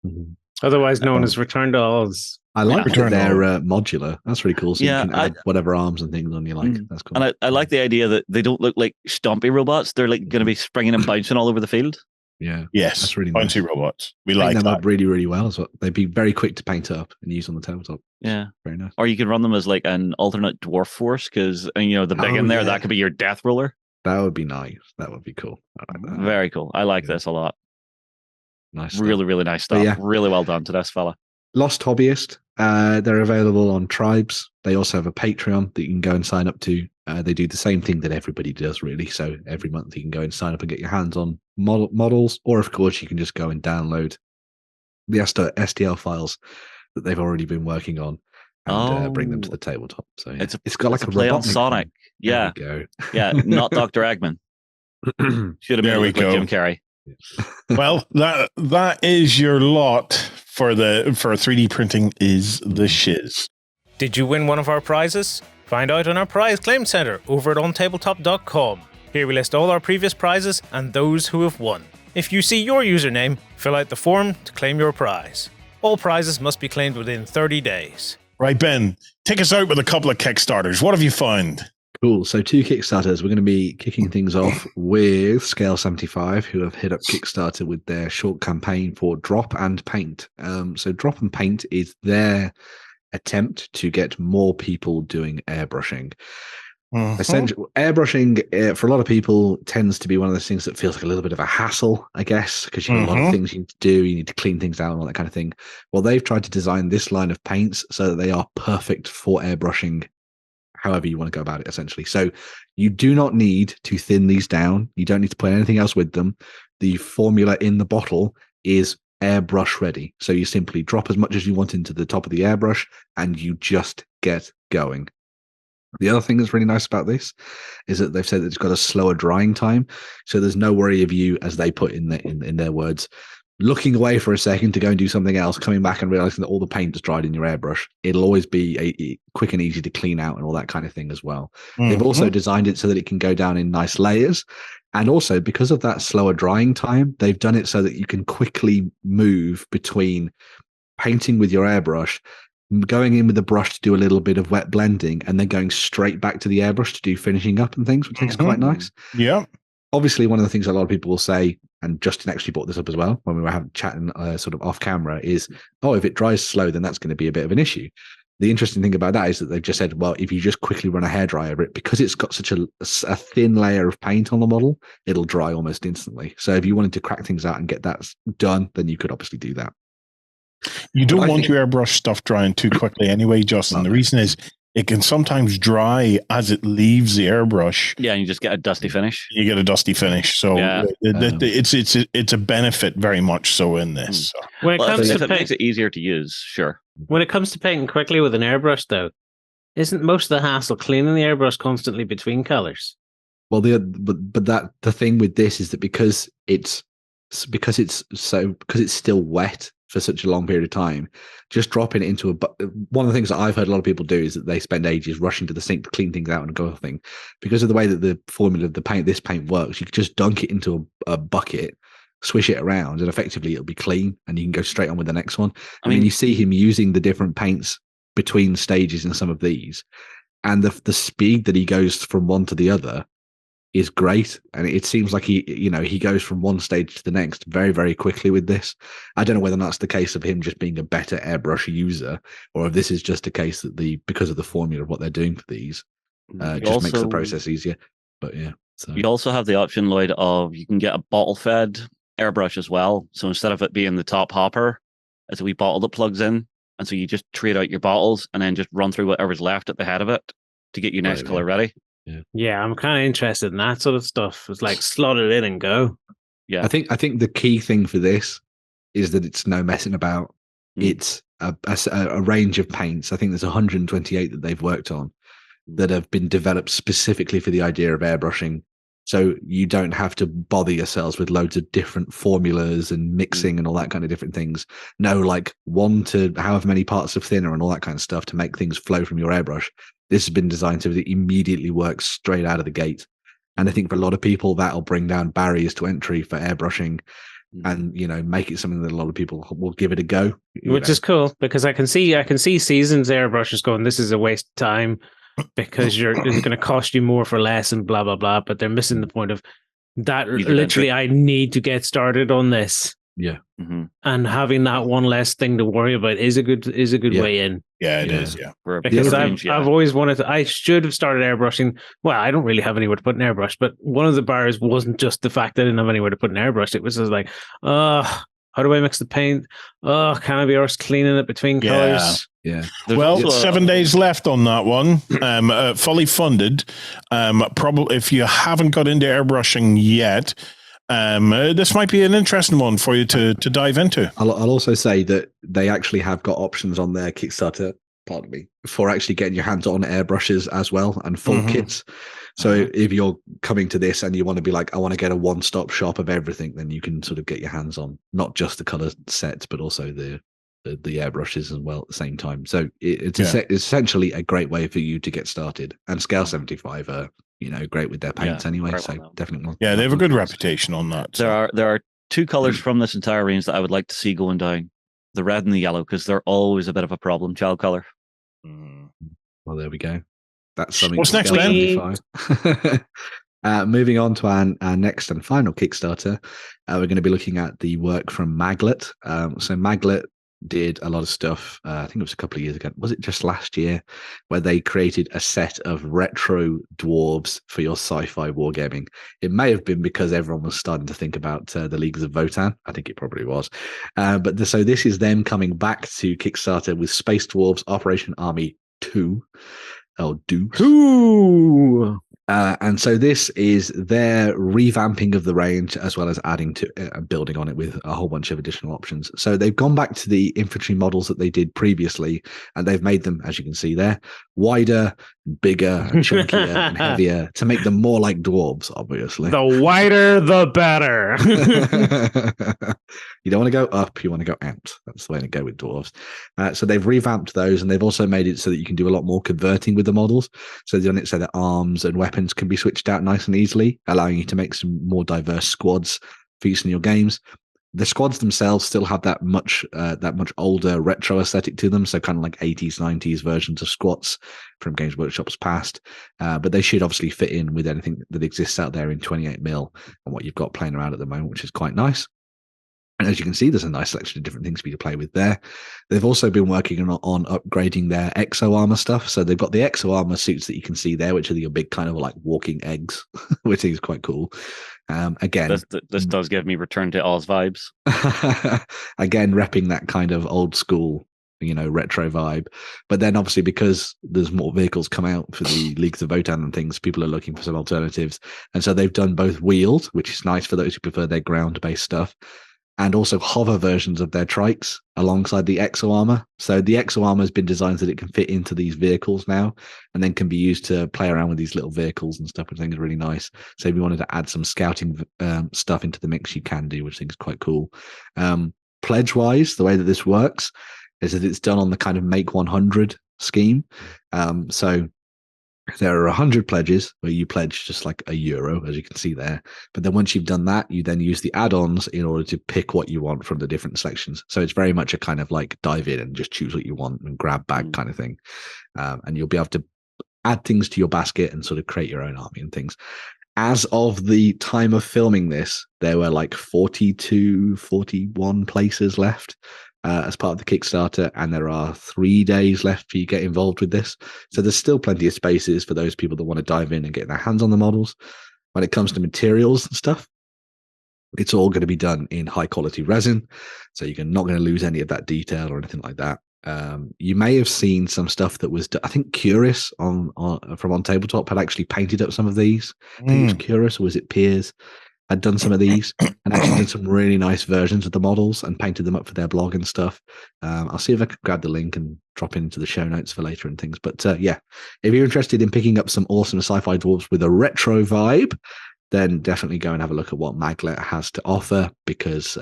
Mm-hmm.
Otherwise known as Return to Oz.
I like that
Return
they're modular. That's really cool. So you can add whatever arms and things on you like. That's cool.
And I like the idea that they don't look like stompy robots. They're like going to be springing and bouncing all over the field.
Yeah.
Yes.
That's really
nice. Bouncy robots. We like
them
that.
up really, really well. So they'd be very quick to paint up and use on the tabletop.
Yeah.
Very nice.
Or you could run them as like an alternate dwarf force because, the big in there, that could be your death ruler.
That would be nice. That would be cool. I like that.
Very cool. I like this a lot.
Nice.
Really, really nice stuff.
Yeah.
Really well done to this fella.
Lost Hobbyist. They're available on Tribes. They also have a Patreon that you can go and sign up to. They do the same thing that everybody does, really. So every month you can go and sign up and get your hands on models, or of course you can just go and download the STL files that they've already been working on and bring them to the tabletop. So yeah. It's got like a
play on
Robotnik
Sonic.
thing.
Yeah,
there we go.
Yeah, not Dr. Eggman. Should have been with Jim Carrey.
Well, that is your lot for 3D printing is the shiz.
Did you win one of our prizes? Find out on our prize claim center over at OnTableTop.com. Here we list all our previous prizes and those who have won. If you see your username, fill out the form to claim your prize. All prizes must be claimed within 30 days.
Right, Ben, take us out with a couple of Kickstarters. What have you found?
Cool. So 2 Kickstarters. We're going to be kicking things off with Scale 75, who have hit up Kickstarter with their short campaign for Drop and Paint. So Drop and Paint is their attempt to get more people doing airbrushing. Essentially, airbrushing for a lot of people tends to be one of those things that feels like a little bit of a hassle, I guess, because you have a lot of things you need to do. You need to clean things out and all that kind of thing. Well, they've tried to design this line of paints so that they are perfect for airbrushing however you want to go about it, essentially. So you do not need to thin these down. You don't need to put anything else with them. The formula in the bottle is airbrush ready. So you simply drop as much as you want into the top of the airbrush and you just get going. The other thing that's really nice about this is that they've said that it's got a slower drying time. So there's no worry of you, as they put in their words, looking away for a second to go and do something else, coming back and realizing that all the paint is dried in your airbrush. It'll always be a quick and easy to clean out and all that kind of thing as well. They've also designed it so that it can go down in nice layers. And also, because of that slower drying time, they've done it so that you can quickly move between painting with your airbrush, going in with the brush to do a little bit of wet blending, and then going straight back to the airbrush to do finishing up and things, which is quite nice.
Yeah.
Obviously, one of the things a lot of people will say, and Justin actually brought this up as well when we were having chatting sort of off camera, is, oh, if it dries slow, then that's going to be a bit of an issue. The interesting thing about that is that they've just said, well, if you just quickly run a hairdryer over it, because it's got such a thin layer of paint on the model, it'll dry almost instantly. So if you wanted to crack things out and get that done, then you could obviously do that.
You don't want your airbrush stuff drying too quickly anyway, Justin. The reason is it can sometimes dry as it leaves the airbrush.
Yeah, and you just get a dusty finish.
You get a dusty finish. So it's a benefit very much so in this. So.
When it comes to
it makes it easier to use, sure.
When it comes to painting quickly with an airbrush, though, isn't most of the hassle cleaning the airbrush constantly between colors?
Well, the thing with this is that because it's still wet for such a long period of time, just dropping it into one of the things that I've heard a lot of people do is that they spend ages rushing to the sink to clean things out and go thing. Because of the way that the formula of this paint works, you can just dunk it into a bucket, swish it around, and effectively it'll be clean and you can go straight on with the next one. I mean, you see him using the different paints between stages in some of these, and the speed that he goes from one to the other is great, and it seems like he goes from one stage to the next very, very quickly with this. I don't know whether that's the case of him just being a better airbrush user, or if this is just a case that because of the formula of what they're doing for these, just makes the process easier. But yeah, so
you also have the option, Lloyd, of you can get a bottle fed airbrush as well. So instead of it being the top hopper, it's a wee bottle that plugs in, and so you just trade out your bottles and then just run through whatever's left at the head of it to get your next color ready.
Yeah, I'm kind of interested in that sort of stuff. It's like slot it in and go.
Yeah,
I think the key thing for this is that it's no messing about. It's a range of paints. I think there's 128 that they've worked on that have been developed specifically for the idea of airbrushing So you don't have to bother yourselves with loads of different formulas and mixing and all that kind of different things. No, like 1 to however many parts of thinner and all that kind of stuff to make things flow from your airbrush. This has been designed so that it immediately works straight out of the gate. And I think for a lot of people, that'll bring down barriers to entry for airbrushing and, make it something that a lot of people will give it a go.
Which is cool, because I can see seasoned airbrushes going, this is a waste of time because it's going to cost you more for less and blah, blah, blah. But they're missing the point of that. Literally, I need to get started on this.
Yeah.
Mm-hmm.
And having that one less thing to worry about is a good way in.
Yeah, it is. Yeah.
Because I've always wanted to, I should have started airbrushing. Well, I don't really have anywhere to put an airbrush, but one of the bars wasn't just the fact that I didn't have anywhere to put an airbrush. It was just like, how do I mix the paint? Can I be arsed cleaning it between colors?
Yeah.
Well, 7 days left on that one. Fully funded. Probably if you haven't got into airbrushing yet, this might be an interesting one for you to dive into.
I'll also say that they actually have got options on their Kickstarter, for actually getting your hands on airbrushes as well and full kits. So if you're coming to this and you want to be like, I want to get a one-stop shop of everything, then you can sort of get your hands on not just the color sets, but also the airbrushes as well at the same time. So it's essentially a great way for you to get started. And Scale 75 are great with their paints anyway. So definitely.
Yeah, they have a good reputation on that.
There are 2 colors from this entire range that I would like to see going down: the red and the yellow, because they're always a bit of a problem child color.
Well, there we go. That's something.
What's next, Ben?
Moving on to our next and final Kickstarter, we're going to be looking at the work from Magglet. So Magglet did a lot of stuff. I think it was a couple of years ago. Was it just last year? Where they created a set of retro dwarves for your sci-fi wargaming. It may have been because everyone was starting to think about the Leagues of Votan. I think it probably was. So this is them coming back to Kickstarter with Space Dwarves Operation Army 2. Oh, do. And so this is their revamping of the range, as well as adding to building on it with a whole bunch of additional options. So they've gone back to the infantry models that they did previously, and they've made them, as you can see there, wider, bigger, and chunkier, and heavier to make them more like dwarves, obviously.
The wider, the better.
You don't want to go up, you want to go out. That's the way to go with dwarves. So they've revamped those, and they've also made it so that you can do a lot more converting with the models. So they've done it so that arms and weapons can be switched out nice and easily, allowing you to make some more diverse squads for use in your games. The squads themselves still have that much older retro aesthetic to them, so kind of like 80s, 90s versions of squats from Games Workshop's past. But they should obviously fit in with anything that exists out there in 28mm and what you've got playing around at the moment, which is quite nice. And as you can see, there's a nice selection of different things for you to play with there. They've also been working on upgrading their exo armor stuff. So they've got the exo armor suits that you can see there, which are your big kind of like walking eggs, which is quite cool. Again,
this does give me Return to Oz vibes.
Again, repping that kind of old school, retro vibe. But then obviously because there's more vehicles come out for the Leagues of Votan and things, people are looking for some alternatives. And so they've done both wheeled, which is nice for those who prefer their ground-based stuff, and also hover versions of their trikes alongside the exo armor. So the exo armor has been designed so that it can fit into these vehicles now, and then can be used to play around with these little vehicles and stuff, which I think is really nice. So if you wanted to add some scouting stuff into the mix, you can do, which I think is quite cool. Pledge-wise, the way that this works is that it's done on the kind of Make 100 scheme. So there are 100 pledges where you pledge just like €1, as you can see there. But then once you've done that, you then use the add-ons in order to pick what you want from the different sections. So it's very much a kind of like dive in and just choose what you want and grab bag kind of thing. And you'll be able to add things to your basket and sort of create your own army and things. As of the time of filming this, there were like 42, 41 places left as part of the Kickstarter, and there are 3 days left for you to get involved with this. So there's still plenty of spaces for those people that want to dive in and get their hands on the models. When it comes to materials and stuff, it's all going to be done in high quality resin, so you're not going to lose any of that detail or anything like that. You may have seen some stuff that was, I think Curious from OnTableTop had actually painted up some of these. I think it was Curious, or was it Piers? Had done some of these and actually did some really nice versions of the models and painted them up for their blog and stuff. I'll see if I can grab the link and drop it into the show notes for later and things. But yeah, if you're interested in picking up some awesome sci-fi dwarves with a retro vibe, then definitely go and have a look at what Magglet has to offer, because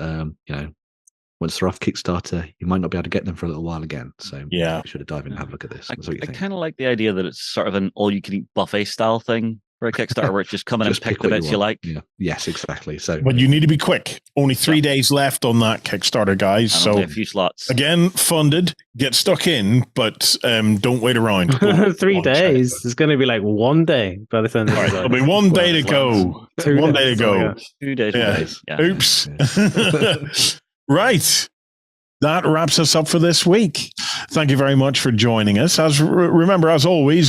once they're off Kickstarter, you might not be able to get them for a little while again. So
yeah,
be sure to dive in and have a look at this.
I kind of like the idea that it's sort of an all-you-can-eat buffet style thing for a Kickstarter, where it's just come in and pick the bits you like.
Yeah. Yes, exactly. So,
but you need to be quick. Only 3 days left on that Kickstarter, guys.
And
so
a few slots.
Again, funded. Get stuck in, but don't wait around.
3 days. It's going to be like 1 day by the time.
Right, it'll be 1 day to go. 1 day to go.
2 days.
Yeah. Oops. Right. That wraps us up for this week. Thank you very much for joining us. Remember, as always,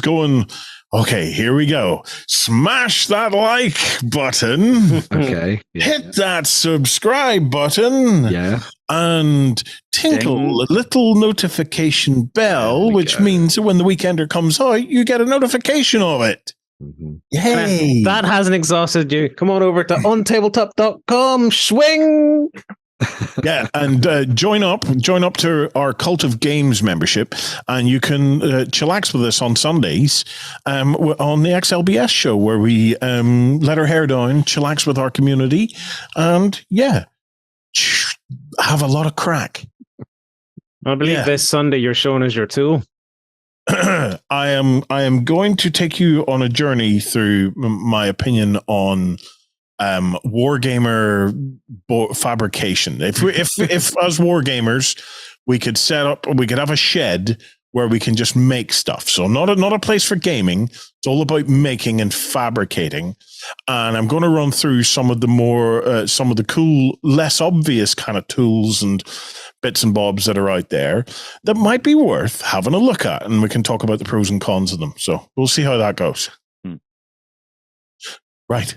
okay, here we go. Smash that like button.
Okay. Yeah.
Hit that subscribe button.
Yeah.
And tinkle a little notification bell, which means that when the Weekender comes out, you get a notification of it.
Mm-hmm.
Yay!
That hasn't exhausted you. Come on over to OnTableTop.com. Swing!
Yeah, and join up to our Cult of Games membership, and you can chillax with us on Sundays on the XLBS show, where we let our hair down, chillax with our community, and have a lot of crack.
I believe this Sunday you're showing us your tool.
I am going to take you on a journey through my opinion on wargamer fabrication. If as wargamers we could have a shed where we can just make stuff. So not a place for gaming. It's all about making and fabricating. And I'm going to run through some of the cool, less obvious kind of tools and bits and bobs that are out there that might be worth having a look at, and we can talk about the pros and cons of them. So we'll see how that goes. Right.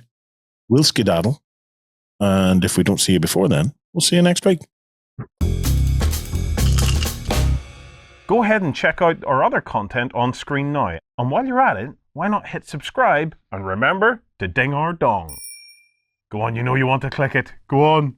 We'll skedaddle. And if we don't see you before then, we'll see you next week.
Go ahead and check out our other content on screen now. And while you're at it, why not hit subscribe and remember to ding our dong. Go on, you know you want to click it. Go on.